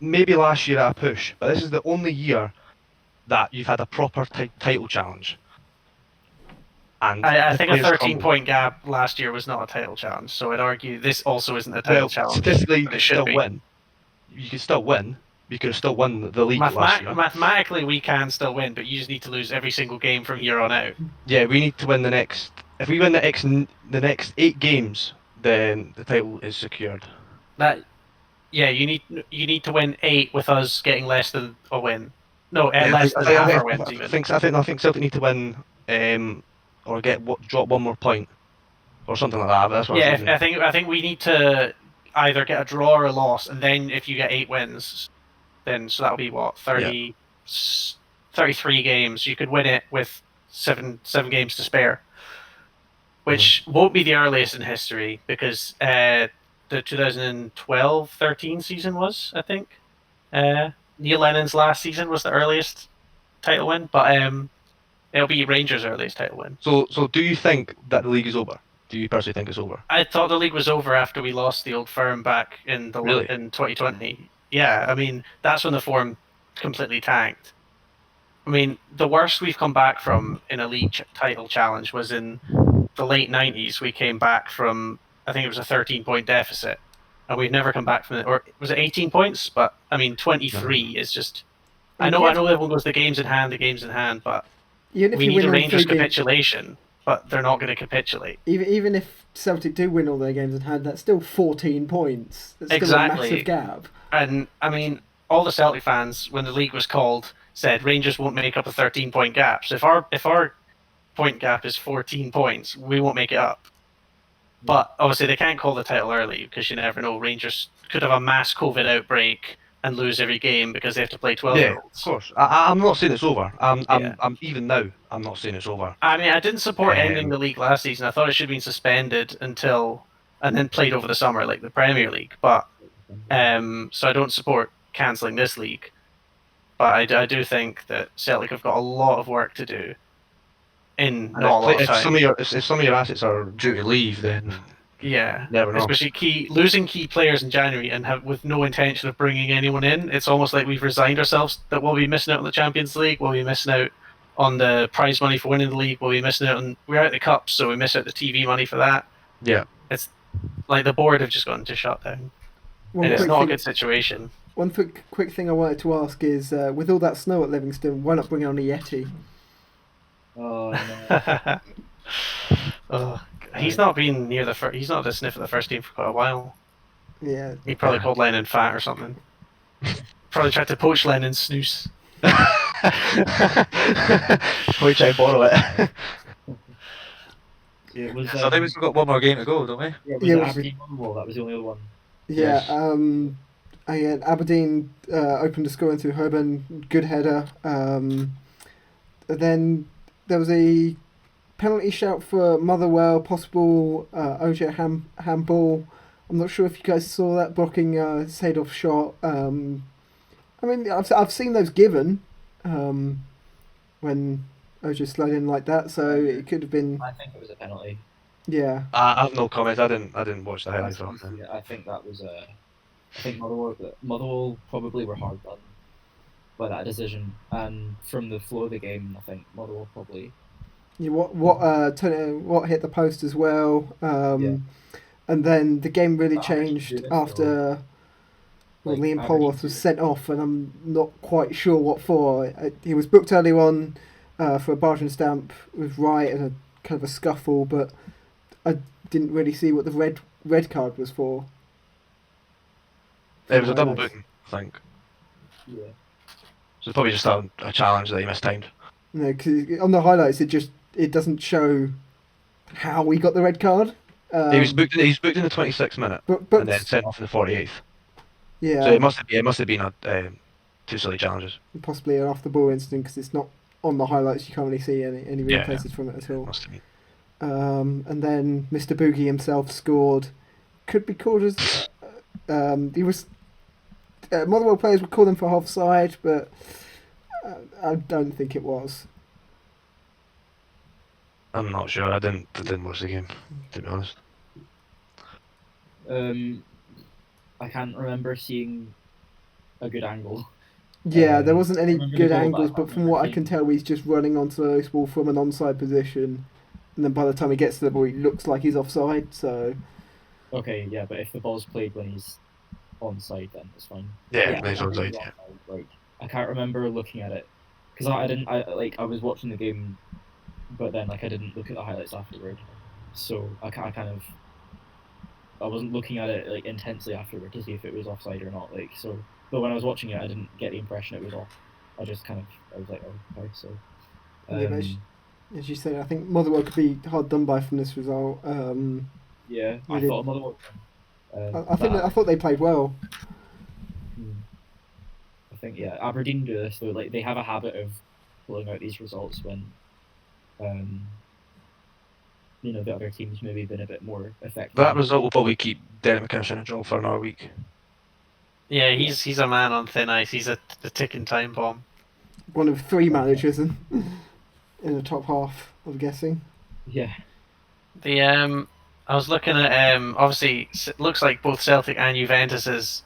maybe last year at a push, but this is the only year that you've had a proper title challenge. And I think a 13-point gap last year was not a title challenge, so I'd argue this also isn't a title challenge. Statistically, you could still win. You could still win. You could have still won the league last year. Mathematically, we can still win, but you just need to lose every single game from here on out. Yeah, we need to win the next. If we win the next 8 games, then the title is secured. You need to win 8 with us getting less than a win. No, less than half our wins even. I think Celtic need to win, or drop 1 more point, or something like that. That's what I think we need to either get a draw or a loss, and then if you get 8 wins, then so that'll be what 33 games. You could win it with 7 games to spare, which won't be the earliest in history because the 2012-13 season was, I think. Neil Lennon's last season was the earliest title win, but it'll be Rangers' earliest title win. So do you think that the league is over? Do you personally think it's over? I thought the league was over after we lost the Old Firm back in 2020. Yeah, I mean that's when the form completely tanked. I mean the worst we've come back from in a league title challenge was in the late 90s. We came back from, I think it was a 13-point deficit, and we've never come back from it. Or was it 18 points? But I mean 23 is just. I know everyone goes the games in hand, but we need a Rangers capitulation. But they're not going to capitulate. Even if Celtic do win all their games in hand, that's still 14 points. That's still a massive gap. And I mean, all the Celtic fans, when the league was called, said Rangers won't make up a 13-point gap. So if our point gap is 14 points, we won't make it up. But obviously they can't call the title early because you never know. Rangers could have a mass COVID outbreak and lose every game because they have to play 12-year-olds. Of course. I'm not saying it's over. Yeah. I'm even now. I'm not saying it's over. I mean, I didn't support ending the league last season. I thought it should have been suspended until and then played over the summer like the Premier League. But so I don't support cancelling this league. But I do think that Celtic have got a lot of work to do in not a lot of If time. if some of your assets are due to leave, then Yeah, never know. especially losing key players in January and with no intention of bringing anyone in. It's almost like we've resigned ourselves that we'll be missing out on the Champions League, we'll be missing out on the prize money for winning the league, we'll be missing out on we're out the cups, so we miss out the TV money for that. Yeah. It's like the board have just gone to shut down, and it's not a good situation. One quick thing I wanted to ask is, with all that snow at Livingston, why not bring on a Yeti? Oh no. Oh, he's not been near he's not had a sniff at the first team for quite a while. Yeah. He probably called Lennon fat or something. Probably tried to poach Lennon's snooze. We try to borrow it. It was, So I think we've got one more game to go, don't we? yeah, it was Aberdeen Motherwell, that was the only other one. Yeah. Yes. Aberdeen opened the scoring through Herban, good header. Then there was a penalty shout for Motherwell, possible OJ handball. I'm not sure if you guys saw that, blocking Sadov shot. I mean, I've seen those given when OJ slid in like that, so it could have been. I think it was a penalty. Yeah. I have no comment. I didn't watch the highlights. I think that was I think Motherwell probably were hard done by that decision, and from the flow of the game, I think Motherwell probably. Yeah, what hit the post as well, and then the game really changed after Liam Polworth was sent off, and I'm not quite sure what for. He was booked early on for a barge and stamp with Wright and a kind of a scuffle, but I didn't really see what the red card was for. It was a double booking, I think. Yeah. So it's probably just a challenge that he mistimed. No, because on the highlights it doesn't show how we got the red card. He was booked in the 26th minute, but and then sent off in the 48th. Yeah. So it must have been two silly challenges. Possibly an off the ball incident because it's not on the highlights. You can't really see any replays from it at all. Must have been. And then Mr. Boogie himself scored. Could be called as he was. Motherwell players would call them for offside, but I don't think it was. I'm not sure. I didn't watch the game, to be honest. I can't remember seeing a good angle. Yeah, there wasn't any remember good the goal, angles, but I but from what I remember can tell, he's just running onto the loose ball from an onside position, and then by the time he gets to the ball, he looks like he's offside. So. Okay, yeah, but if the ball's played when he's onside, then it's fine. Yeah, I he's can't onside. remember Yeah. Like, I can't remember looking at it because I was watching the game, but then I didn't look at the highlights afterward, so I wasn't looking at it intensely afterward to see if it was offside or not. But when I was watching it, I didn't get the impression it was off. I just I was like, oh, okay, so. As you said, I think Motherwell could be hard done by from this result. Yeah, I thought Motherwell. I thought they played well. I think Aberdeen do this though. They have a habit of pulling out these results when, the other teams maybe been a bit more effective. That result will probably keep Derek McKinnon in a job for another week. Yeah, he's a man on thin ice. He's a ticking time bomb. One of three managers in the top half, I'm guessing. Yeah. I was looking at obviously it looks like both Celtic and Juventus's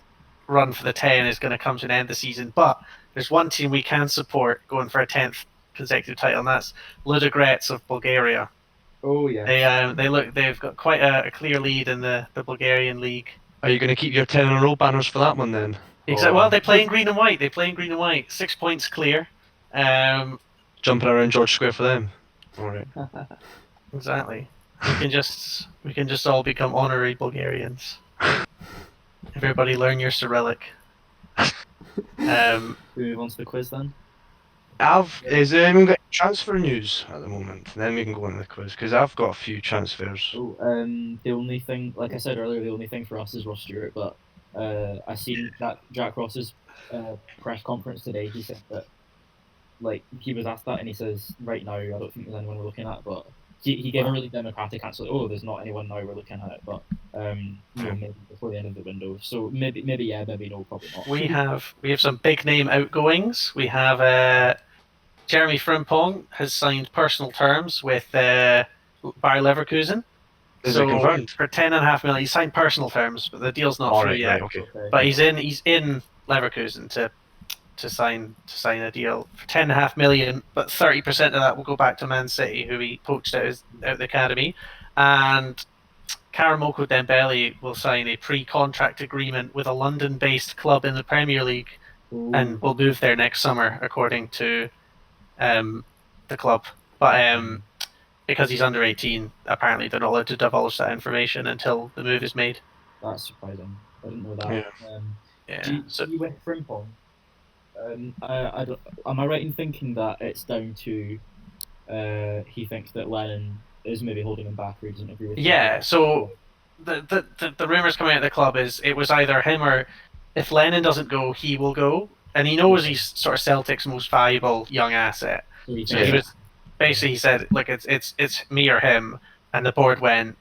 run for the 10 is going to come to an end this season, but there's one team we can support going for a 10th consecutive title, and that's Ludogorets of Bulgaria. Oh yeah. They've got quite a clear lead in the Bulgarian league. Are you going to keep your 10 in a row banners for that one then? Exactly. Well, they play in green and white. 6 points clear. Jumping around George Square for them. All right. Exactly. We can just all become honorary Bulgarians. Everybody learn your Cyrillic. We move on to the quiz then. Is there anyone got transfer news at the moment? Then we can go into the quiz because I've got a few transfers. Oh, the only thing, like I said earlier, the only thing for us is Ross Stewart. But I seen Jack Ross's press conference today. He said that, like, he was asked that, and he says, right now, I don't think there's anyone we're looking at. But he gave a really democratic answer. Oh, there's not anyone now we're looking at. But maybe before the end of the window. So maybe yeah, maybe no, probably not. We have some big name outgoings. We have Jeremy Frimpong has signed personal terms with Bayer Leverkusen. Is it confirmed? For 10.5 million, he signed personal terms, but the deal's not through yet. Right, okay. But he's in Leverkusen to sign a deal for 10.5 million, but 30% of that will go back to Man City, who he poached out of the academy, and Karamoko Dembele will sign a pre-contract agreement with a London-based club in the Premier League, and will move there next summer, according to the club. But because he's under 18, apparently they're not allowed to divulge that information until the move is made. That's surprising. I didn't know that. Yeah. Do you went Frimpong? I don't, am I right in thinking that it's down to he thinks that Lennon is maybe holding him back, or he doesn't agree with him? Yeah, so the rumours coming out of the club is it was either him or if Lennon doesn't go, he will go. And he knows he's sort of Celtic's most valuable young asset. So he So he was basically, he said, like, it's me or him, and the board went,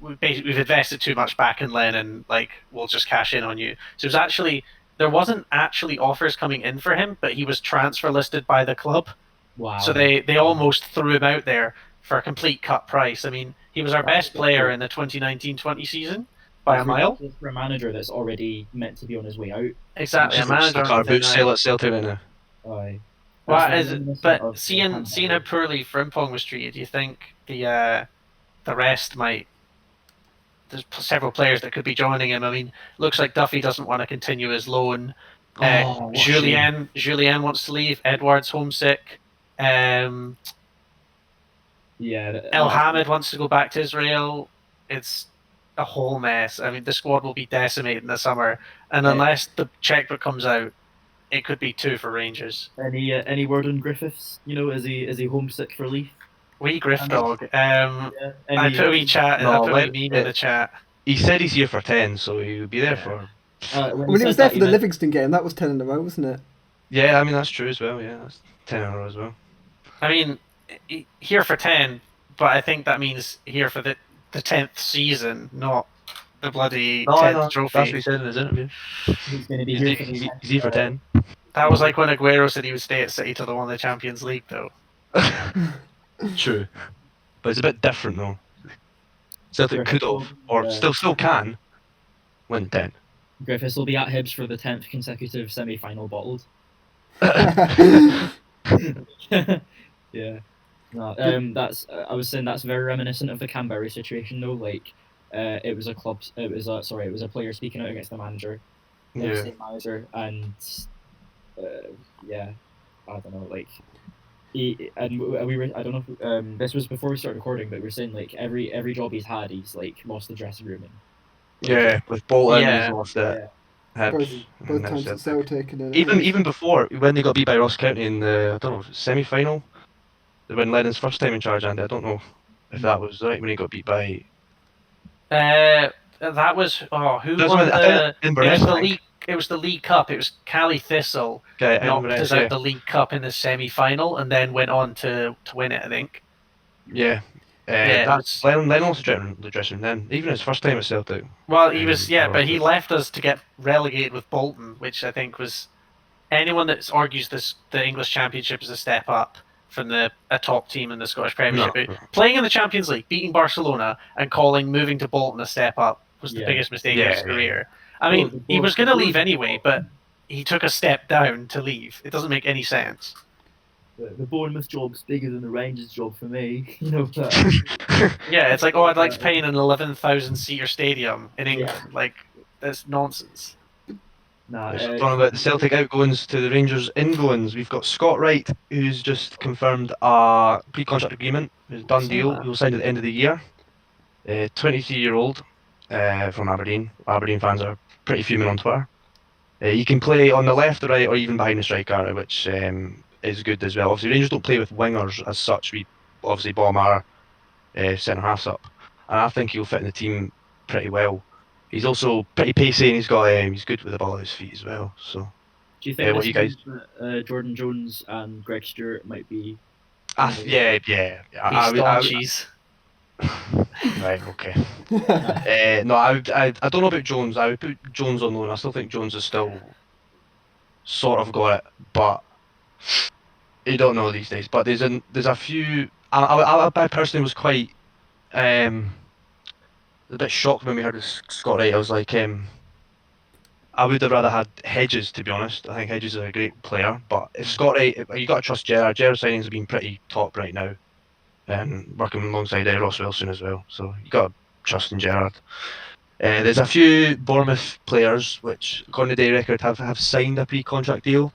we've invested too much back in Lennon, like, we'll just cash in on you. So it was actually, there wasn't actually offers coming in for him, but he was transfer listed by the club. Wow. So they almost threw him out there for a complete cut price. I mean, he was our best player in the 2019-20 season by a mile. For a manager that's already meant to be on his way out. Exactly, a manager. Our boots sale at Celtic right now. Aye. But seeing how poorly Frimpong was treated, do you think the rest might? There's several players that could be joining him. I mean, looks like Duffy doesn't want to continue his loan. Julien wants to leave. Edward's homesick. El Hamid wants to go back to Israel. It's a whole mess. I mean, the squad will be decimated in the summer, and unless the checkbook comes out, it could be 2 for Rangers. Any word on Griffiths? You know, is he homesick for Leith? Wee Griff dog. I put a wee chat. I put a wee meme in the chat. He said he's here for 10, so he'll be there for. When he was there for the Livingston game, that was 10 in a row, wasn't it? Yeah, I mean that's true as well. Yeah, that's 10 in a row as well. I mean, here for 10, but I think that means here for the 10th season, not the bloody 10th trophy. That's what he said in his interview. He's going to be here. He's here for 10. That was like when Aguero said he would stay at City till they won the Champions League, though. True, but it's a bit different though. Celtic could have, or still can, win 10. Griffiths will be at Hibs for the 10th consecutive semi-final bottled. Yeah. No, that's. I was saying that's very reminiscent of the Canberra situation, though. Like, it was a player speaking out against the manager. Yeah. The manager, and I don't know, like. I don't know if, this was before we started recording, but we were saying like every job he's had, he's like lost the dressing room in. Yeah, with Bolton, he's lost it. Both times at Celtic, and then even before when they got beat by Ross County in the semi-final, when Lennon's first time in charge, Andy, I don't know if that was right when he got beat by. That was who won the league? It was the League Cup. It was Cali Thistle knocked us out the League Cup in the semi-final, and then went on to win it, I think. Yeah. That's Lennon also the dressing room then, even his first time at Celtic. Well, he was, but he left us to get relegated with Bolton, which I think was anyone that argues the English Championship is a step up from a top team in the Scottish Premiership. Playing in the Champions League, beating Barcelona, and calling moving to Bolton a step up was the biggest mistake of his career. I mean, he was going to leave anyway, but he took a step down to leave. It doesn't make any sense. The Bournemouth job's bigger than the Rangers job for me. You know that. Yeah, it's like, I'd like to play in an 11,000-seater stadium in England. Yeah. Like, that's nonsense. Nah, talking about the Celtic outgoings to the Rangers ingoings. We've got Scott Wright, who's just confirmed a pre-contract agreement. It's a done deal. He'll sign at the end of the year. 23-year-old from Aberdeen. Aberdeen fans are pretty fuming on Twitter. He can play on the left, the right, or even behind the striker, which is good as well. Obviously, Rangers don't play with wingers as such. We obviously bomb our centre halves up, and I think he'll fit in the team pretty well. He's also pretty pacey, and he's good with the ball at his feet as well. So, Do you think what this you guys? means that Jordan Jones and Greg Stewart might be? Yeah. He's Donchies. Right, okay. No, I don't know about Jones. I would put Jones on loan. I still think Jones has still sort of got it, but you don't know these days. But there's a few. I personally was quite a bit shocked when we heard of Scott Wright. I was like, I would have rather had Hedges, to be honest. I think Hedges is a great player, but if Scott Wright, you got to trust Gerrard. Gerrard's signings have been pretty top right now, working alongside Ross Wilson as well. So you got to trust in Gerrard. There's a few Bournemouth players which, according to Day Record, have signed a pre-contract deal.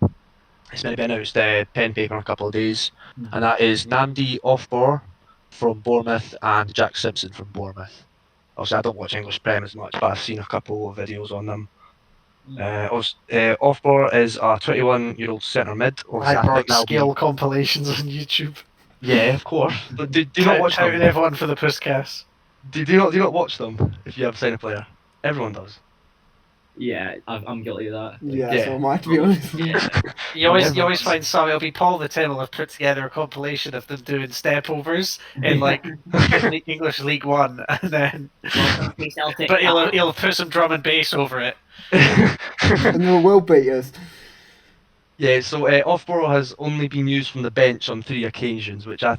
It's meant to be announced pen paper in a couple of days, and that is Namdi Offbor from Bournemouth and Jack Simpson from Bournemouth. Obviously, I don't watch English Prem as much, but I've seen a couple of videos on them. Offbor is a 21-year-old centre mid. Obviously, I think Hyperboard that'll skill be... compilations on YouTube. Yeah, of course. But do you not watch them? Touting everyone for the postcast. Do you not watch them if you have signed a player? Everyone does. Yeah, I'm guilty of that. Yeah, so am I, to be honest. You always find some. It'll be Paul the Tim will have put together a compilation of them doing stepovers in like English League One, and then Celtic. but he'll put some drum and bass over it. And they will beat us. Yeah, so Offborough has only been used from the bench on 3 occasions, which I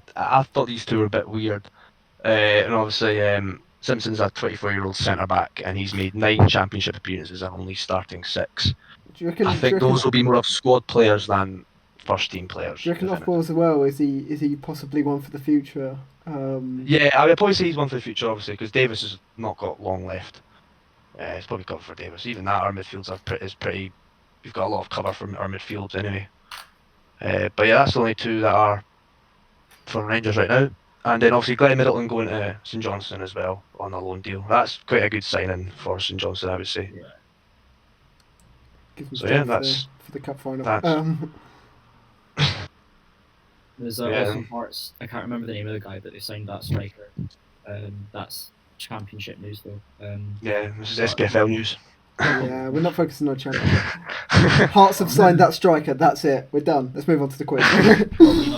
thought these two were a bit weird. And obviously, Simpson's a 24-year-old centre-back, and he's made 9 championship appearances and only starting 6. I think those will be more of squad players than first-team players. Do you reckon Offball as well? Is he possibly one for the future? Yeah, I would probably say he's one for the future, obviously, because Davis has not got long left. It's probably cover for Davis. Even that, our midfields is pretty... We've got a lot of cover from our midfields anyway. But yeah, that's the only 2 that are for Rangers right now. And then obviously Glenn Middleton going to St Johnstone as well on a loan deal. That's quite a good signing for St Johnstone, I would say. So yeah, that's for the cup final. There's also Hearts. I can't remember the name of the guy, but they signed that striker. That's championship news though. Yeah, this is SPFL news. Yeah, we're not focusing on championship. Hearts have signed that striker. That's it. We're done. Let's move on to the quiz.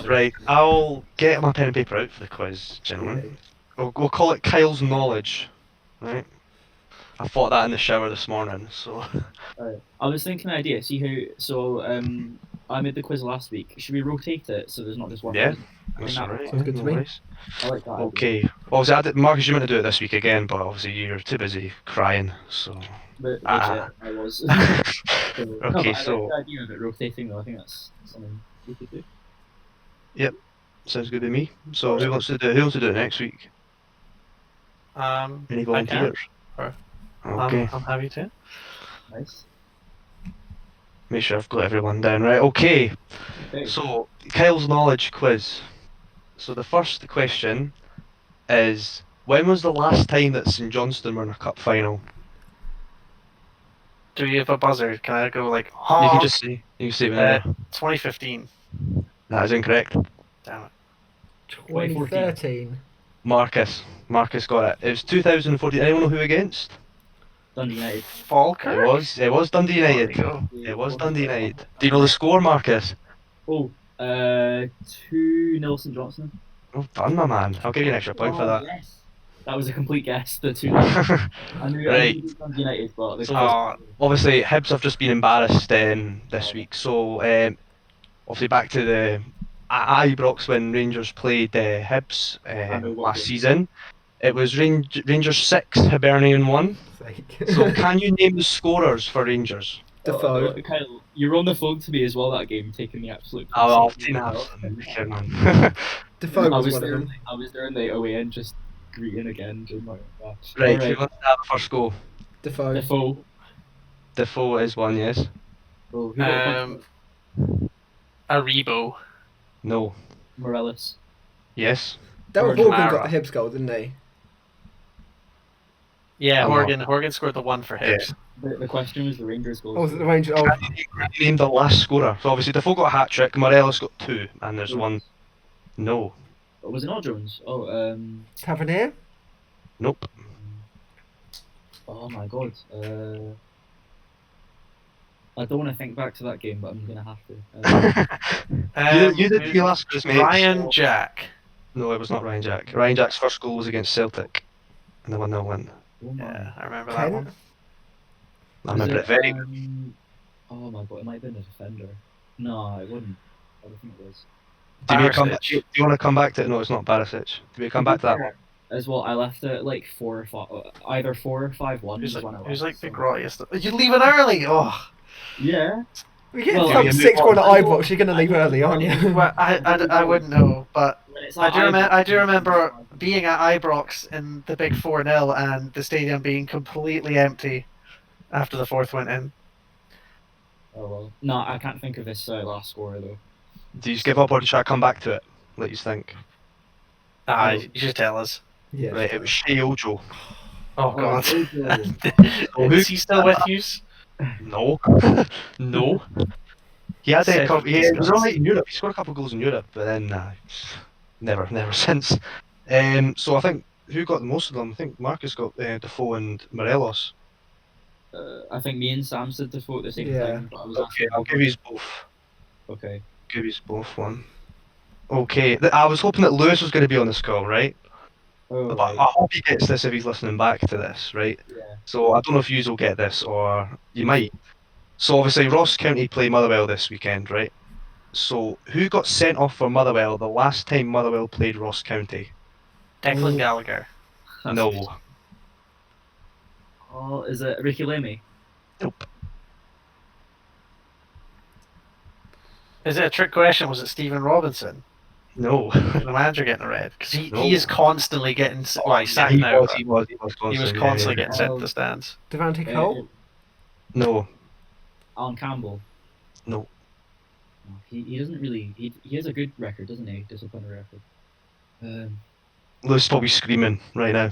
Right, I'll get my pen and paper out for the quiz, gentlemen. We'll call it Kyle's Knowledge. Right. I thought that in the shower this morning. So. I was thinking an idea. See how? So I made the quiz last week. Should we rotate it so there's not just one? Yeah. That's right. Sounds good to me. I like that. Okay. Obviously, Marcus, you meant to do it this week again, but obviously you're too busy crying. So. But legit, I was. Okay, I so. like the idea of it rotating though. I think that's something we could do. Yep. Sounds good to me. So who wants to do it next week? Any volunteers? Okay. I'm happy to. Nice. Make sure I've got everyone down right. Okay. So Kyle's Knowledge quiz. So the first question is: when was the last time that St Johnstone were in a cup final? Do you have a buzzer? Can I go like? You can just say. You can say whenever. 2015. That is incorrect. Damn it. 2013. Marcus got it. It was 2014. Anyone know who against? Dundee United. Falkirk? It was Dundee United. There you go. It was Dundee United. Do you know the score, Marcus? 2-0 St Johnstone. Well done, my man. I'll give you an extra point for that. Yes. That was a complete guess. The 2-0. I knew Right. Dundee United, but Obviously, Hibs have just been embarrassed this week. So, obviously, back to the Ibrox when Rangers played Hibs last season. It was Rangers 6, Hibernian 1. So, can you name the scorers for Rangers? Defoe. Kyle, you were on the phone to me as well that game, taking the absolute. I've seen that. Defoe was I was one of there. them. I was there in the away end, just greeting again. Doing my match. Right, who wants to have the first go? Defoe. Defoe is one, yes. Oh, who got Aribo. No. Morellis. Yes. Darryl Morgan Horgan got Mara. the Hibs goal, didn't he? Yeah, Oh, Horgan scored the one for Hibs. The question was the Rangers goal. Oh, was it the Rangers? Oh, Can you name the last scorer? So obviously Defoe got a hat trick, Morelos got 2, and there's one. No. Oh, was it not Jones? Oh, Tavernier? Nope. oh my god. I don't want to think back to that game, but I'm gonna have to. You did the last Chris, mate. Ryan Jack. No, it was not Ryan Jack. Ryan Jack's first goal was against Celtic, and the 1-0 win. Oh my. Yeah, I remember that Kent? one. I remember it very good. Oh my god, it might have been a defender. No, it wouldn't. I don't think it was. Do you want to come back to it? No, it's not Barisic. Do we come back to that one? As well, I left it like 4 or 5, either 4 or 5-1. Who's was when I like left, the so- grottiest? You leave it early. Oh, Yeah. We're getting Well, well, you 6-1 at I know- Ibrox. You're going to leave early, aren't you? well, I wouldn't know, but When it's I like do remember being at Ibrox in the big 4-0 and the stadium being completely empty after the fourth went in. Oh well. No, I can't think of this last scorer though. Do you just give up or do you try to come back to it? Let you think. Ah, you should tell us. Yeah. Right, it was Shea Ojo. Oh god. Ojo. Is he still with you? No. No. He had a couple, he was alright in Europe. He scored a couple of goals in Europe, but then never since. So I think who got the most of them? I think Marcus got Defoe and Morelos. I think me and Sam said the vote at the same Yeah. time. But I was Okay, asking. I'll give you both. Okay. Give you both one. Okay, I was hoping that Lewis was going to be on this call, right? Oh, But I hope he gets this if he's listening back to this, right? yeah. So I don't know if you will get this or you might. So obviously Ross County play Motherwell this weekend, right? So who got sent off for Motherwell the last time Motherwell played Ross County? Declan Gallagher. No. Oh, is it Ricky Lemmy? Nope. Is it a trick question? Was it Stephen Robinson? No. The manager getting a red? Because No. he is constantly getting. Well, he's sacked he now. was, but he was He was constantly, constantly yeah. getting sent to the stands. Devante Cole? No. Alan Campbell. No. He doesn't really. He has a good record, doesn't he? Disciplinary record. Lewis is probably screaming right now.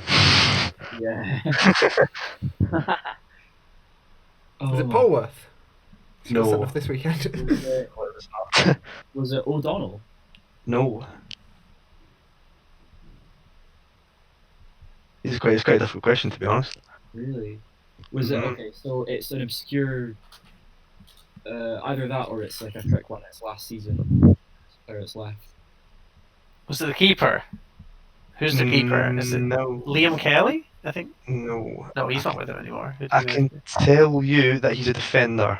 Yeah. Was it Polworth? No. Sent off this weekend. Was it O'Donnell? No. It's quite a difficult question, to be honest. Really? Was it Mhm. okay? So it's an obscure. Either that or it's like a trick one. It's last season, or it's left. Was it the keeper? Who's the keeper? Is it No. Liam Kelly? I think. No. No, he's not with him anymore. Who do I you can know? tell you that he's a defender.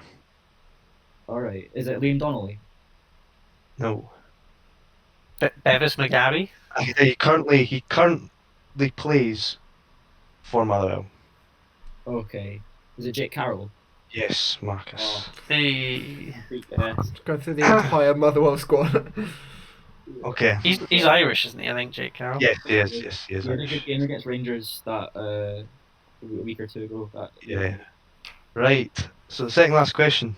All right. Is it Liam Donnelly? No. Bevis McGabby. I can tell you he currently plays for Motherwell. Okay. Is it Jake Carroll? Yes, Marcus. Oh, Hey. complete guess. Go through the entire Motherwell squad. Okay. He's Irish, isn't he? I think Jake Carroll. Yes, he is. He is He had a Irish. good game against Rangers that a week or two ago. Yeah. Right. So the second last question.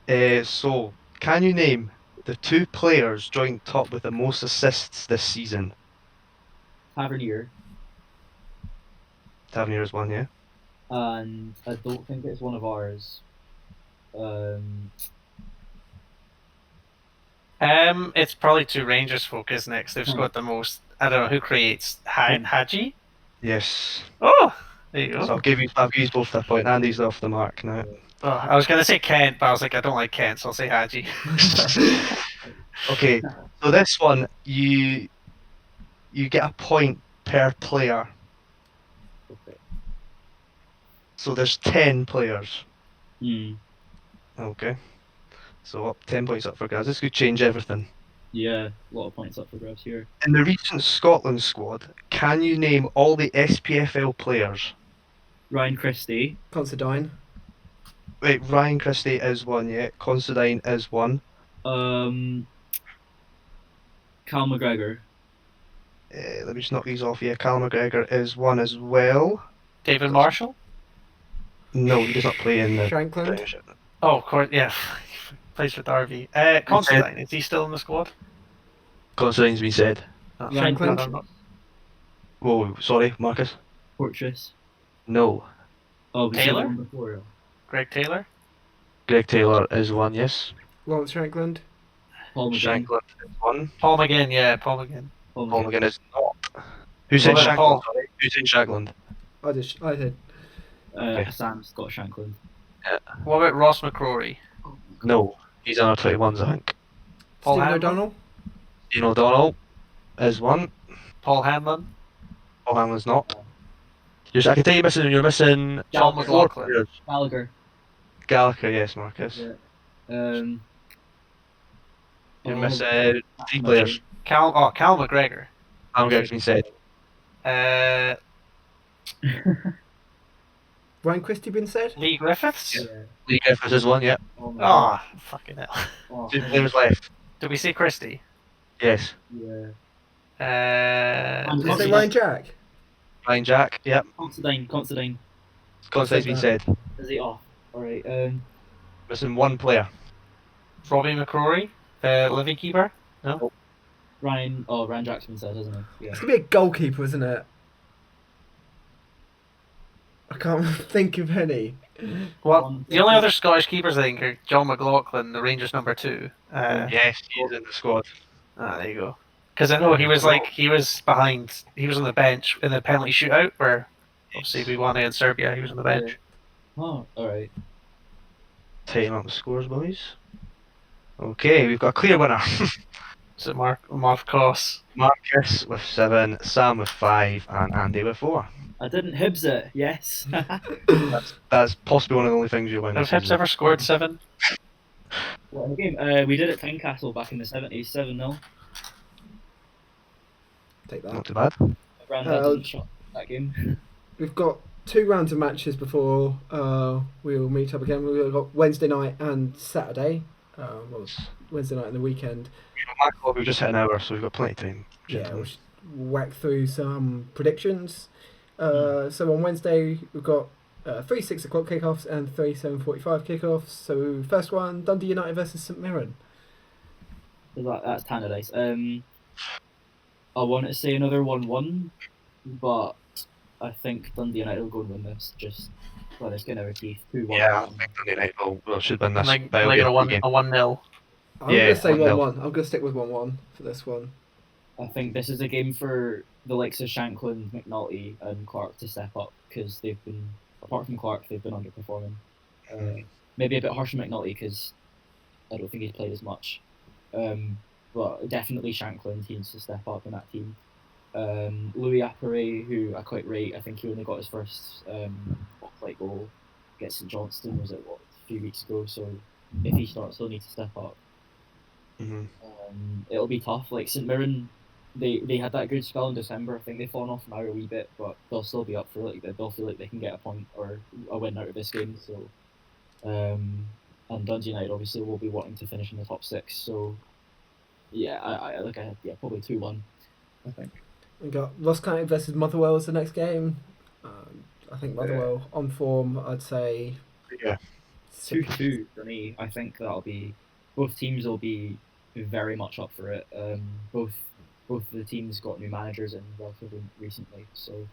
So can you name the 2 players joint top with the most assists this season? Tavernier, Tavernier is one, yeah. and I don't think it's one of ours. It's probably 2 Rangers folk, isn't it? 'Cause they've scored the most. I don't know who creates Hadji. Yes. Oh, there you go. So I'll give you both that point. Andy's off the mark now. Oh, I was gonna say Kent, but I was like, I don't like Kent, so I'll say Hadji. Okay. So this one you get a point per player. Okay. So there's 10 players. Hmm. Okay. So 10 points up for grabs. This could change everything. Yeah, a lot of points up for grabs here. In the recent Scotland squad, can you name all the SPFL players? Ryan Christie. Considine. Wait, Ryan Christie is one, yeah. Considine is one. Cal McGregor. Let me just knock these off. Yeah, Callum McGregor is one as well. David Marshall. No, he does not play in the Shankland. Premiership. Oh, of course, yeah. Plays for Derby. Constantine, is he still in the squad? Considine's been said. Oh, Shankland. no. Whoa, sorry, Marcus. Fortress. No. Oh, we said Taylor? one before. Greg Taylor? Greg Taylor is one, yes. Lawrence Shankland. Paul McGinn. Shankland is one. Paul McGinn, yeah, Paul McGinn. Paul Paul McGinn. McGinn is not. Who said What about Shankland? Paul? Sorry? Who said Shankland? I did. Okay. Sam's got Shankland. What about Ross McCrory? No, he's on our 21s, I think. Paul Stephen Hanlon? O'Donnell. Dean O'Donnell is one. Paul Hanlon? Paul Hanlon's not. I can tell you're missing John Gallagher. four McLaughlin. players. Gallagher. Gallagher, yes, Marcus. Yeah. You're oh, missing three my players. Cal McGregor. Alan Gregg's been said. Ryan Christie been said. Lee Griffiths? Yeah. Lee Griffiths is one, yeah. Oh my God. Oh, fucking hell. Oh, Two players left. Did we say Christie? Yes. yeah. Did you say Considine. Ryan Jack? Ryan Jack, yep. Considine. Considine's been said. Is he off? Alright, Missing one player. Robbie McCrory, the Livi keeper. Ryan Jackson said, isn't he? Yeah. It's gonna be a goalkeeper, isn't it? I can't think of any. Well, the only other Scottish keepers I think are John McLaughlin, the Rangers number 2. Yes, he's in the squad. There you go. Because I know he was behind. He was on the bench in the penalty shootout where obviously we won against Serbia. He was on the bench. Oh, alright. Tighten up the scores, boys. Okay, we've got a clear winner. So Mark Cross. Marcus with 7, Sam with 5, and Andy with 4. I didn't Hibs it, yes. That's possibly one of the only things you win. Have Hibs ever scored 7? What, in the game? We did it at Tynecastle back in the 70s, 7-0. Take Not that. too bad. Brandhead didn't shot that game. We've got 2 rounds of matches before we'll meet up again. We've got Wednesday night and Saturday. Well, Wednesday night and the weekend. We've just hit an hour, so we've got plenty of time. Yeah, we'll whack through some predictions. So on Wednesday we've got 3 6 o'clock kickoffs and 3 7:45 kickoffs. So first one, Dundee United versus St Mirren. That's Tannadice. I want to say another 1-1, but I think Dundee United will go and win this. Just by the skin of our teeth. 2-1. Yeah, I think Dundee United should win this. Like by a a 1 game. a 1-0. I'm Yeah, gonna say 1-0. 1-1. I'm gonna stick with 1-1 for this one. I think this is a game for the likes of Shankland, McNulty, and Clark to step up because they've been, apart from Clark, they've been underperforming. Maybe a bit harsh on McNulty because I don't think he's played as much. But definitely Shankland, he needs to step up in that team. Louis Appere, who I quite rate, I think he only got his first spotlight goal against St Johnstone, was it, a few weeks ago, so if he starts, he'll need to step up. It'll be tough. Like St Mirren, they had that good spell in December. I think they've fallen off now a wee bit, but they'll still be up for it. They'll feel like they can get a point or a win out of this game. So, and Dundee United obviously will be wanting to finish in the top 6. So, yeah, I look ahead. Yeah, probably 2-1. I think. We got Ross County versus Motherwell as the next game. I think Motherwell on form. I'd say Yeah. 2-2 for me. I think that'll be, both teams will be very much up for it. Both the teams got new managers in relatively recently, so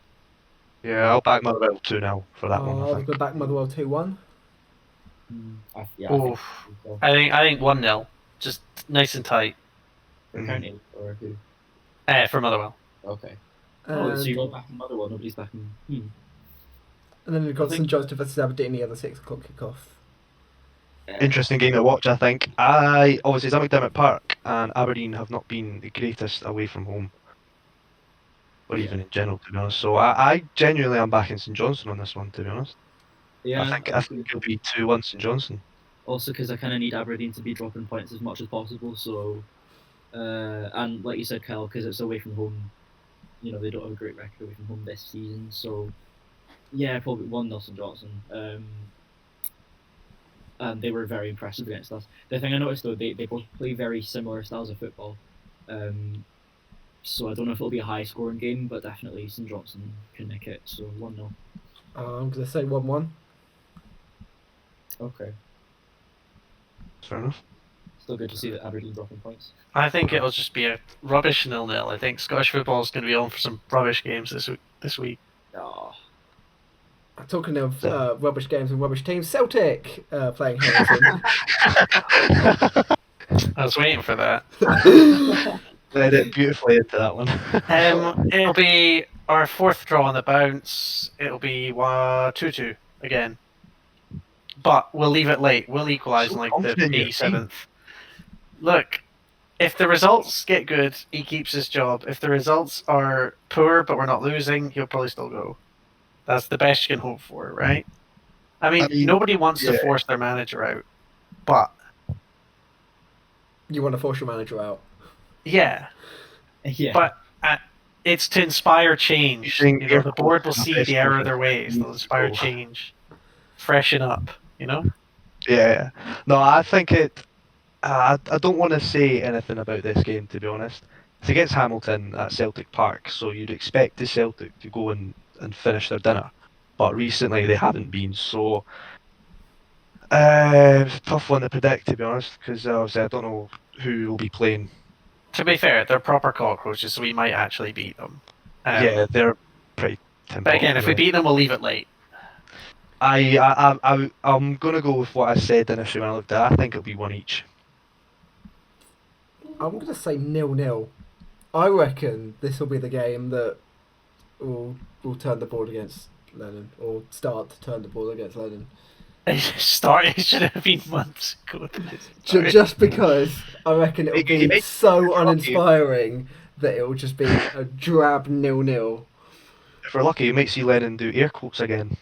Yeah, I'll back Motherwell 2-0 for that one. I I'll think. go back Motherwell 2-1. I think Oof. so. I think 1-0. Just nice and tight. For County or who? For Motherwell. Okay. And, So you got back in Motherwell, nobody's back in. and then we've got I think- St Johnstone versus Aberdeen, the other 6 o'clock kickoff. Interesting game to watch, I think. Obviously it's at McDermott Park, and Aberdeen have not been the greatest away from home, or even in general, to be honest. So I genuinely am backing St Johnstone on this one, to be honest. Yeah. I think it'll be 2-1 St Johnstone. Also, because I kind of need Aberdeen to be dropping points as much as possible. So, and like you said, Kyle, because it's away from home. You know, they don't have a great record away from home this season. So, yeah, probably 1-0 St Johnstone. And they were very impressive against us. The thing I noticed though, they both play very similar styles of football. So I don't know if it'll be a high scoring game, but definitely St Johnstone can nick it. So 1-0. I'm going to say 1-1. Okay. Fair enough. Still good to see that Aberdeen dropping points. I think it'll just be a rubbish 0-0. I think Scottish football is going to be on for some rubbish games this week. Oh, Talking of rubbish games and rubbish teams, Celtic playing Hamilton. I was waiting for that. Led it beautifully into that one. It'll be our fourth draw on the bounce. It'll be 2-2 again. But we'll leave it late. We'll equalise So in like the confident in your 87th. Look, if the results get good, he keeps his job. If the results are poor but we're not losing, he'll probably still go. That's the best you can hope for, right? I mean nobody wants to force their manager out. But You want to force your manager out. yeah. Yeah. But it's to inspire change. The board will see the error of their ways. They'll inspire change. Freshen up, Yeah. No, I think it. I don't want to say anything about this game, to be honest. It's against Hamilton at Celtic Park, so you'd expect the Celtic to go and finish their dinner. But recently they haven't been, so it's a tough one to predict, to be honest, because obviously I don't know who will be playing. To be fair, they're proper cockroaches, so we might actually beat them. Yeah, they're pretty timid. But again, if we beat them, we'll leave it late. I'm gonna go with what I said initially when I looked at it. I think it'll be one each. I'm going to say 0-0. I reckon this will be the game that will turn the board against Lennon, or start to turn the board against Lennon. It should have been months ago. Just because I reckon it will be It so uninspiring that it will just be a drab 0-0. If we're lucky, you might see Lennon do air quotes again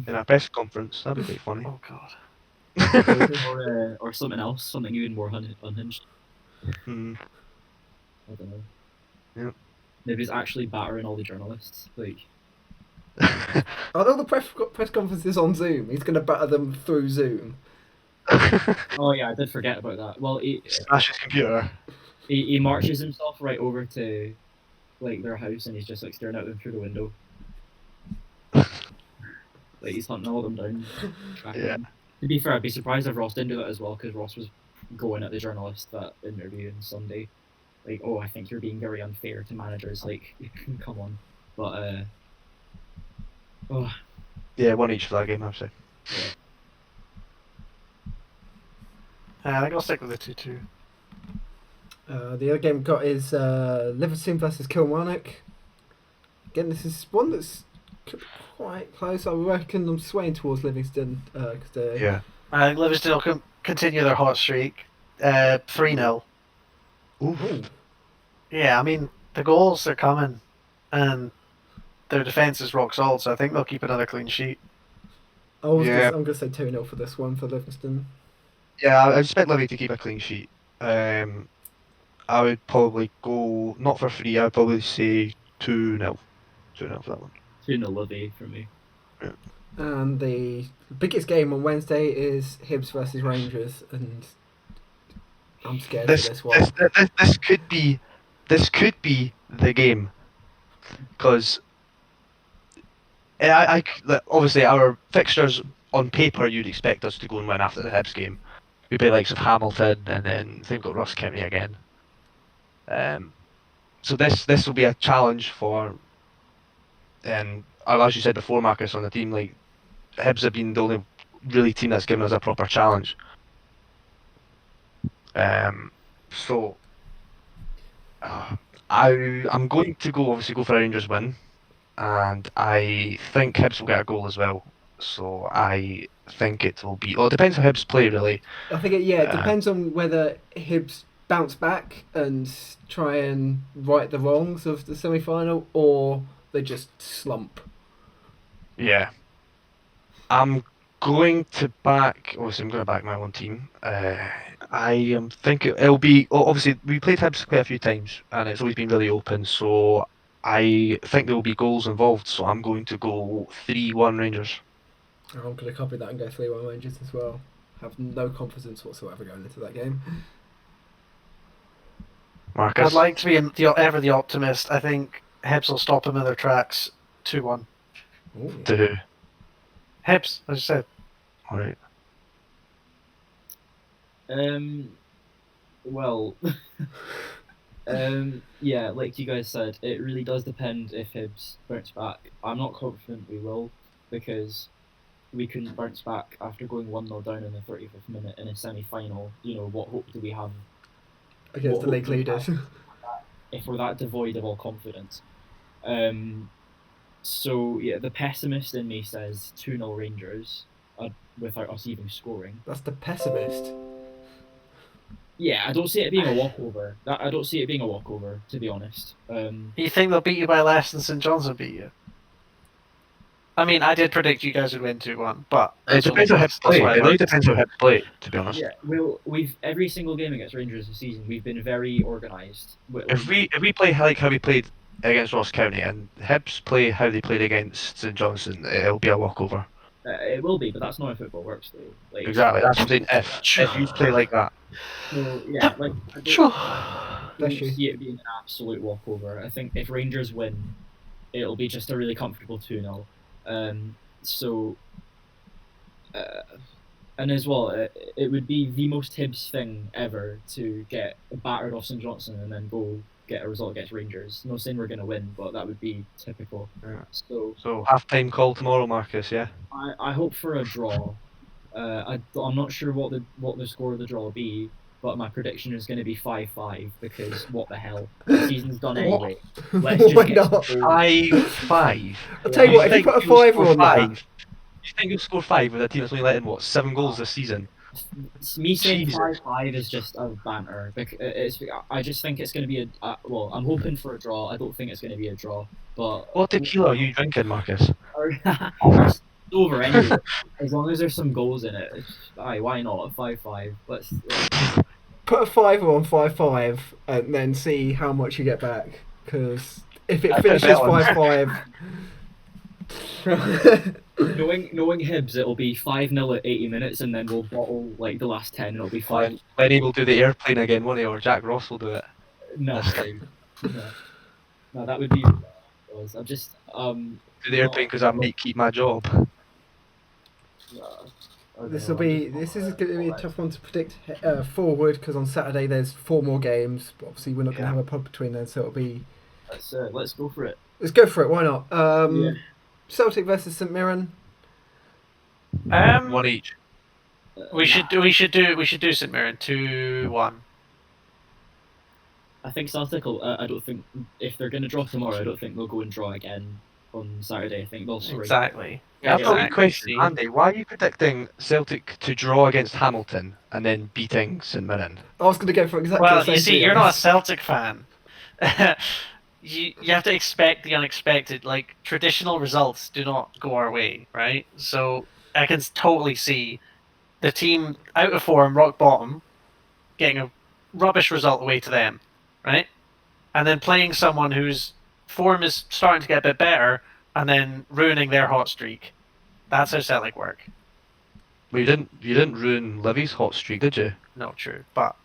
in a press conference. That'd be pretty funny. Oh god. or something else, something even more unhinged. Hmm. I don't know. Yep. Maybe he's actually battering all the journalists. Like, Are all the press conferences on Zoom? He's going to batter them through Zoom. oh yeah, I did forget about that. Well, Smash his computer. he marches himself right over to like their house, and he's just like staring at them through the window. Like he's hunting all of them down. Yeah. To be fair, I'd be surprised if Ross didn't do that as well, because Ross was going at the journalist that interview on Sunday. Like, oh, I think you're being very unfair to managers. Like, come on. But oh. Yeah, one each for that game, I'd say. I think I'll stick with the 2-2. The other game we've got is Liverpool versus Kilmarnock. Again, this is one that's quite close. I reckon I'm swaying towards Livingston. Yeah. I think Livingston will continue their hot streak. 3-0. Ooh. Yeah, I mean, the goals are coming, and their defence is rock solid, so I think they'll keep another clean sheet. I'm going to say 2-0 for this one for Livingston. Yeah, I expect Livy to keep a clean sheet. I would probably go, not for 3, I would probably say 2-0. 2-0 for that one. 2-0 Livy for me. Yeah. And the biggest game on Wednesday is Hibs versus Rangers, and I'm scared for this one. This could be the game, because obviously our fixtures on paper you'd expect us to go and win after the Hibs game. We'd be likes of Hamilton, and then they've got Ross County again. So this will be a challenge for, and as you said before, Marcus, on the team, like Hibs have been the only really team that's given us a proper challenge. So I'm going to go for a Rangers win, and I think Hibs will get a goal as well. So I think it will be. Well, it depends how Hibs play, really. I think it depends on whether Hibs bounce back and try and right the wrongs of the semi-final, or they just slump. Yeah, I'm going to back. Obviously, I'm going to back my own team. I am thinking it'll be. Obviously, we played Hibs quite a few times, and it's always been really open. So I think there will be goals involved. So I'm going to go 3-1 Rangers. I'm going to copy that and go 3-1 Rangers as well. Have no confidence whatsoever going into that game. Marcus? I'd like to be ever the optimist. I think Hibs will stop them in their tracks. 2-1. To who? Hibs, as I said. Alright. Well, yeah, like you guys said, it really does depend if Hibs bounce back. I'm not confident we will, because we couldn't bounce back after going 1-0 down in the 35th minute in a semi-final. You know, what hope do we have Against what the league hope do we leaders. have if we're that devoid of all confidence? So yeah, the pessimist in me says 2-0 Rangers without us even scoring. That's the pessimist. Yeah, I don't see it being a walkover. I don't see it being a walkover, to be honest. You think they'll beat you by less than St John's will beat you? I mean, I did predict you guys would win 2-1, but It depends how Hibs play. It really depends how Hibs play, to be honest. Yeah, we've every single game against Rangers this season, we've been very organised. If we play like how we played against Ross County and Hibs play how they played against St Johnstone, it'll be a walkover. It will be, but that's not how football works, though. Like, Exactly. That's what I'm saying. If you play like that. So yeah, like I don't see it being an absolute walkover. I think if Rangers win, it'll be just a really comfortable 2-0. So, and as well, it would be the most Hibs thing ever to get battered off St Johnstone and then go get a result against Rangers. No saying we're going to win, but that would be typical. Yeah. So half-time call tomorrow, Marcus. Yeah. I hope for a draw. I'm not sure what the score of the draw will be, but my prediction is going to be 5-5 because what the hell, the season's done anyway. Let's just Why get not? some goals. 5-5. I'll tell you what, if you put a fiver on that. You think you'll score 5 with a team that's only letting 7 goals this season? Me saying Jesus. 5-5 is just a banter. I just think it's going to be well, I'm hoping for a draw. I don't think it's going to be a draw, but What tequila are you drinking, Marcus? it's over anyway. As long as there's some goals in it, why not 5-5? But Put a fiver on 5-5 and then see how much you get back. Because if it I finishes bet on- 5-5. knowing Hibs, it'll be 5-0 at 80 minutes, and then we'll bottle like the last 10, and it'll be 5. Lenny will do the airplane again, won't he? Or Jack Ross will do it. No, This time. no, that would be. I'm just Do the airplane because I might keep my job. This is going to be a tough one to predict forward because on Saturday there's 4 more games. But obviously we're not going to have a pub between then, so it'll be. Let's go for it. Let's go for it. Why not? Yeah. Celtic versus St Mirren. 1 each. We should do St Mirren 2-1. I think Celtic will. I don't think if they're going to draw tomorrow, I don't think they'll go and draw again on Saturday. I think they'll surrender. Exactly. Yeah, I've got a Exactly. question, Andy. Why are you predicting Celtic to draw against Hamilton and then beating St Mirren? I was going to go for exactly the Well, same you see, thing. you're not a Celtic fan. You have to expect the unexpected. Like, traditional results do not go our way, right? So I can totally see the team out of form, rock bottom, getting a rubbish result away to them, right? And then playing someone whose form is starting to get a bit better and then ruining their hot streak. That's how Celtic work. Well, you didn't ruin Livy's hot streak, did you? No, true, but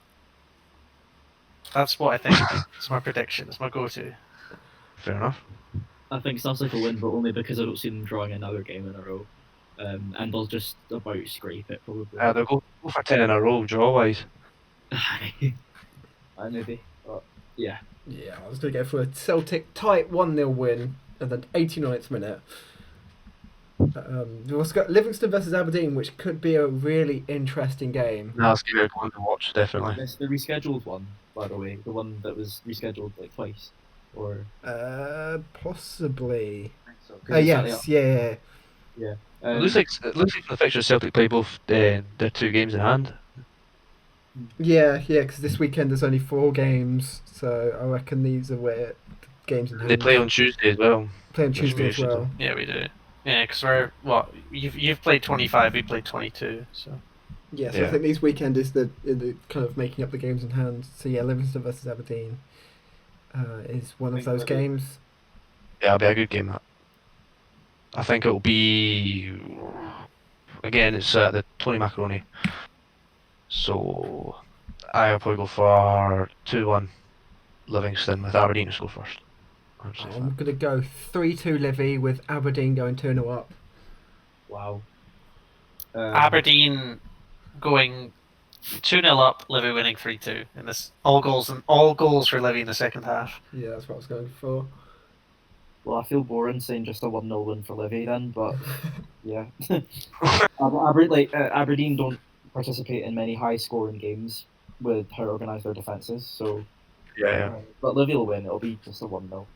that's what I think. It's my prediction. It's my go-to. Fair enough. I think Celtic will win, but only because I don't see them drawing another game in a row. And they'll just about scrape it probably. They'll go for 10 in a row, draw-wise. Maybe. But, yeah. Yeah, I was going to go for a Celtic tight 1-0 win at the 89th minute. We've also got Livingston versus Aberdeen, which could be a really interesting game. No, it's going to be one to watch, definitely. It's the rescheduled one, by the way. The one that was rescheduled like twice. Or Possibly. so. Yes, yeah. It looks like from the fixture Celtic play both their 2 games in hand. Yeah, because this weekend there's only 4 games, so I reckon these are where games in hand. They play on Tuesday as well. Play on Tuesday as well. Yeah, we do. Yeah, because you've played 25, we played 22, so. Yeah, so I think this weekend is the kind of making up the games in hand. So yeah, Livingston versus Aberdeen is one of those games. Yeah, it'll be a good game, that. I think it'll be... Again, it's the Tony Macaroni. So, I'll probably go for 2-1 Livingston with Aberdeen to score first. I'm going to go 3-2 Livy with Aberdeen going 2-0 up. Wow. Aberdeen going 2-0 up, Livy winning 3-2 in this. All goals for Livy in the second half. Yeah, that's what I was going for. Well, I feel boring saying just a 1-0 win for Livi then, but yeah. Aberdeen don't participate in many high-scoring games with how organised their defence is, so... Yeah. But Livi will win, it'll be just a 1-0.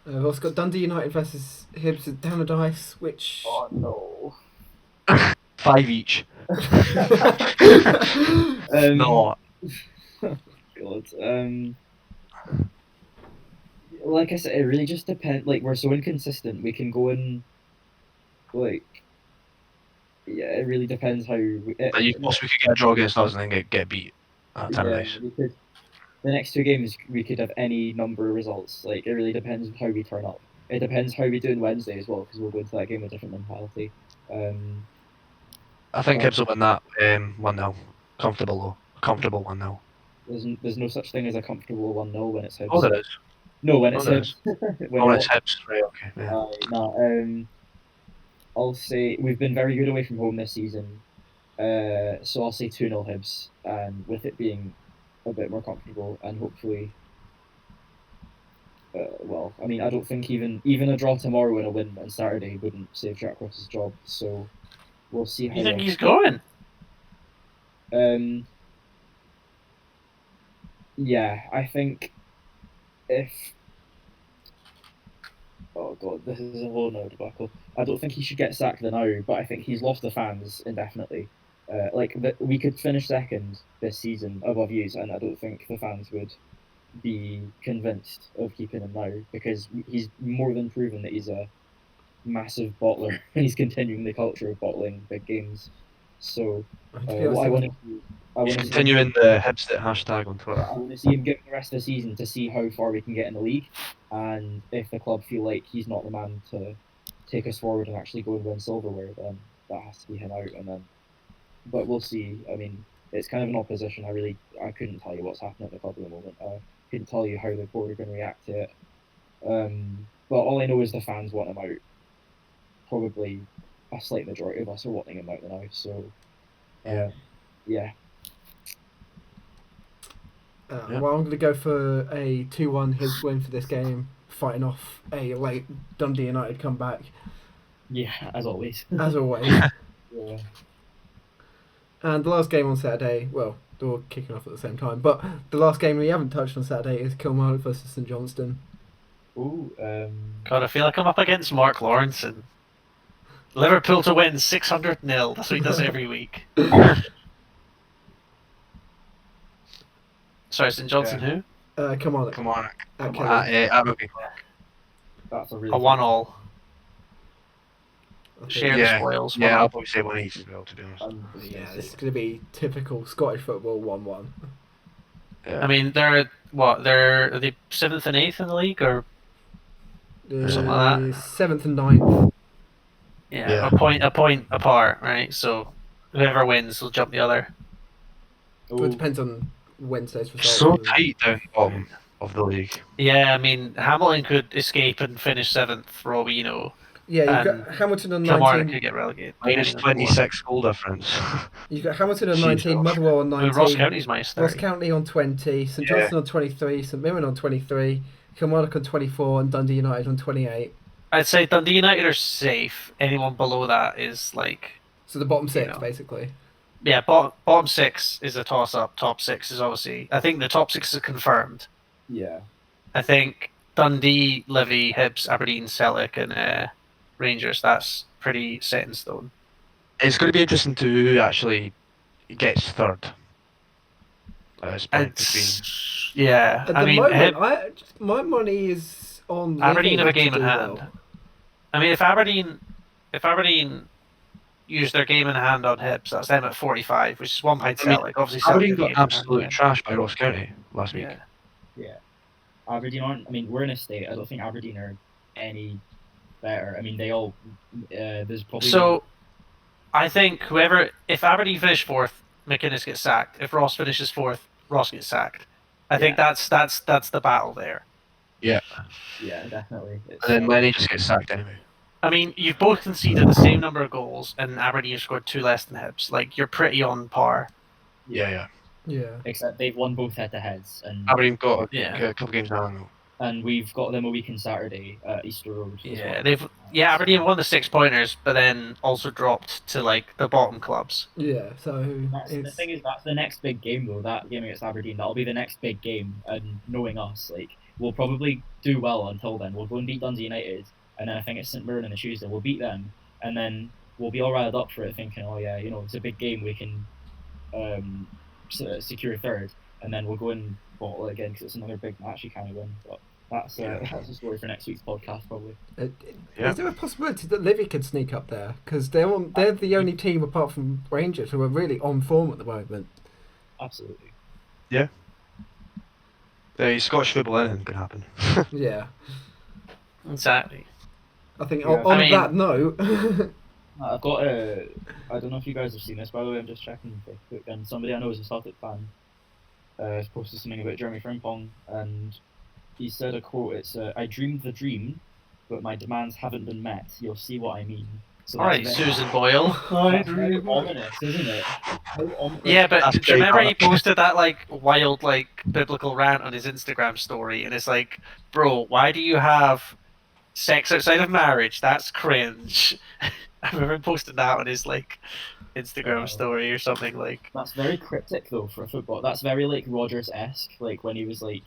We've also got Dundee United versus Hibs at Down the Dice, which... Oh, no. 5 each. No. God. Like I said, it really just depends. Like, we're so inconsistent. We can go in, like, yeah, it really depends how. We could get a draw against us and then get beat. That's nice. We could. The next 2 games, we could have any number of results. Like, it really depends how we turn up. It depends how we do on Wednesday as well, because we'll go into that game with a different mentality. I think Hibs will win that 1-0. Comfortable though. Comfortable 1-0. There's no such thing as a comfortable 1-0 when it's Hibs. Oh, there is. No, when it's there Hibs. when it's Hibs, right? Okay. Yeah. No. I'll say we've been very good away from home this season. So I'll say 2-0 Hibs, and with it being a bit more comfortable, and hopefully, I don't think even a draw tomorrow and a win on Saturday wouldn't save Jack Ross's job. So we'll see how. You think he's going? Yeah, I think if. Oh god, this is a whole nother debacle. I don't think he should get sacked now, but I think he's lost the fans indefinitely. We could finish second this season above Hughes, and I don't think the fans would be convinced of keeping him now, because he's more than proven that he's a massive bottler and he's continuing the culture of bottling big games. So what I want to He's continuing the Hibstit hashtag on Twitter. I want to see him give the rest of the season to see how far we can get in the league, and if the club feel like he's not the man to take us forward and actually go and win silverware, then that has to be him out. But we'll see. I mean, it's kind of an opposition. I couldn't tell you what's happening at the club at the moment. I couldn't tell you how the board are going to react to it. But all I know is the fans want him out. Probably a slight majority of us are wanting him out now. So, yeah. Well, I'm going to go for a 2-1 Hibs win for this game, fighting off a late Dundee United comeback. Yeah, as always. As always. Yeah. And the last game on Saturday, well, they're all kicking off at the same time, but the last game we haven't touched on Saturday is Kilmarnock versus St Johnstone. Ooh, God, I feel like I'm up against Mark Lawrence and Liverpool to win 600-0. That's what he does every week. Sorry, St Johnstone who? Kilmarnock. At Rugby. That's a really A 1-1. Share the spoils. Yeah, I'll probably say 1 each as well, to be honest. Yeah, this is going to be typical Scottish football 1-1. Yeah. I mean, are they 7th and 8th in the league, or something like that? 7th and 9th. Yeah, a point apart, right? So whoever wins will jump the other. Well, it depends on Wednesday's results. So tight down the bottom of the league. Yeah, I mean, Hamilton could escape and finish 7th for all we know. Yeah, you've got Hamilton on Kilmarnock 19. could get relegated. Minus 26 goal difference. You've got Hamilton on 19, Motherwell on 19. Ross County's minus 30. Ross County on 20, St Johnstone on 23, St Mirren on 23, Kilmarnock on 24, and Dundee United on 28. I'd say Dundee United are safe. Anyone below that is like... So the bottom 6, basically. Yeah, bottom 6 is a toss-up. Top 6 is obviously... I think the top 6 is confirmed. Yeah. I think Dundee, Livi, Hibs, Aberdeen, Celtic, and Rangers, that's pretty set in stone. It's going to be interesting to who actually gets third. Yeah, At the moment, my money is on Aberdeen have a game in in hand. I mean, if Aberdeen use their game in hand on Hibs, that's them at 45, which is 1 point Celtic. Obviously, Aberdeen got absolute trash by Ross County last week. Yeah. Aberdeen aren't. I mean, we're in a state. I don't think Aberdeen are any better. I mean, they all. There's probably. So, I think if Aberdeen finish 4th, McInnes gets sacked. If Ross finishes 4th, Ross gets sacked. I think that's the battle there. Yeah. Yeah, definitely. And then Lenny just gets sacked anyway. I mean, you've both conceded the same number of goals, and Aberdeen have scored 2 less than Hibs. Like, you're pretty on par. Yeah. Yeah. Except they've won both head-to-heads, and Aberdeen got a couple games now. and we've got them a week on Saturday at Easter Road. as Yeah, well. Aberdeen won the 6-pointers, but then also dropped to like the bottom clubs. Yeah, so The it's thing is, that's the next big game though. That game against Aberdeen, that'll be the next big game. And knowing us, like we'll probably do well until then. We'll go and beat Dundee United, and then I think it's St Mirren on the Tuesday. We'll beat them, and then we'll be all riled up for it, thinking, oh yeah, it's a big game. We can secure third, and then we'll go and bottle it again because it's another big match you can't win. But that's a story for next week's podcast probably. Is there a possibility that Livi could sneak up there? Because they're the only team apart from Rangers who are really on form at the moment. Absolutely. The Scottish football, anything can happen. Yeah, Exactly. I think Yeah. on that note. I've got a. I don't know if you guys have seen this, by the way. I'm just checking Facebook, and somebody I know is a Celtic fan has posted something about Jeremy Frimpong, and he said a quote. It's "I dreamed the dream, but my demands haven't been met. You'll see what I mean." So All right, that's very- Susan Boyle. That's very ominous, isn't it? Yeah, but That's do you remember very he posted that like wild like biblical rant on his Instagram story, and it's like, bro, why do you have sex outside of marriage? That's cringe. I remember him posting that on his like Instagram story or something like. That's very cryptic though for football. That's very like Rodgers-esque, like when he was like,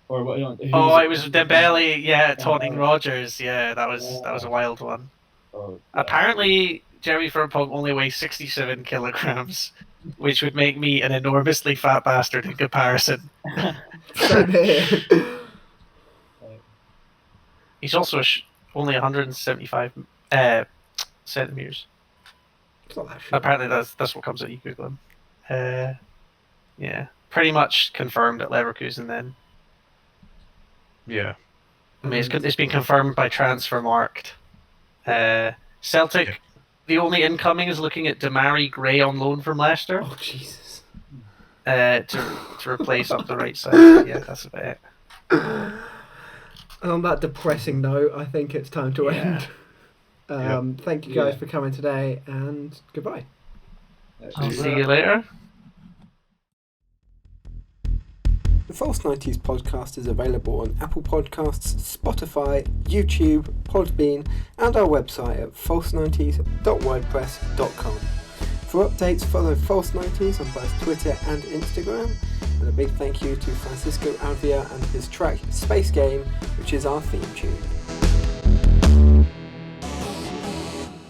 or what? Oh, it was Dembele, yeah, taunting Rogers. Yeah, that was a wild one. Oh, Apparently, Jeremy Frimpong only weighs 67 kilograms, which would make me an enormously fat bastard in comparison. Same here. He's also only 175 centimeters. It's not that short. Apparently, that's what comes out. You Google him. Yeah, pretty much confirmed at Leverkusen. Then Yeah. I mean, it's been confirmed by Transfermarkt. Celtic, Yeah. the only incoming is looking at Damari Gray on loan from Leicester Oh Jesus. to replace up the right side. Yeah, that's about it. And on that depressing note, I think it's time to Yeah. end. Thank you guys for coming today, and goodbye. I'll see you later. The False 90s podcast is available on Apple Podcasts, Spotify, YouTube, Podbean, and our website at false90s.wordpress.com. For updates, follow False 90s on both Twitter and Instagram. And a big thank you to Fransisco Aluear and his track Space Game, which is our theme tune.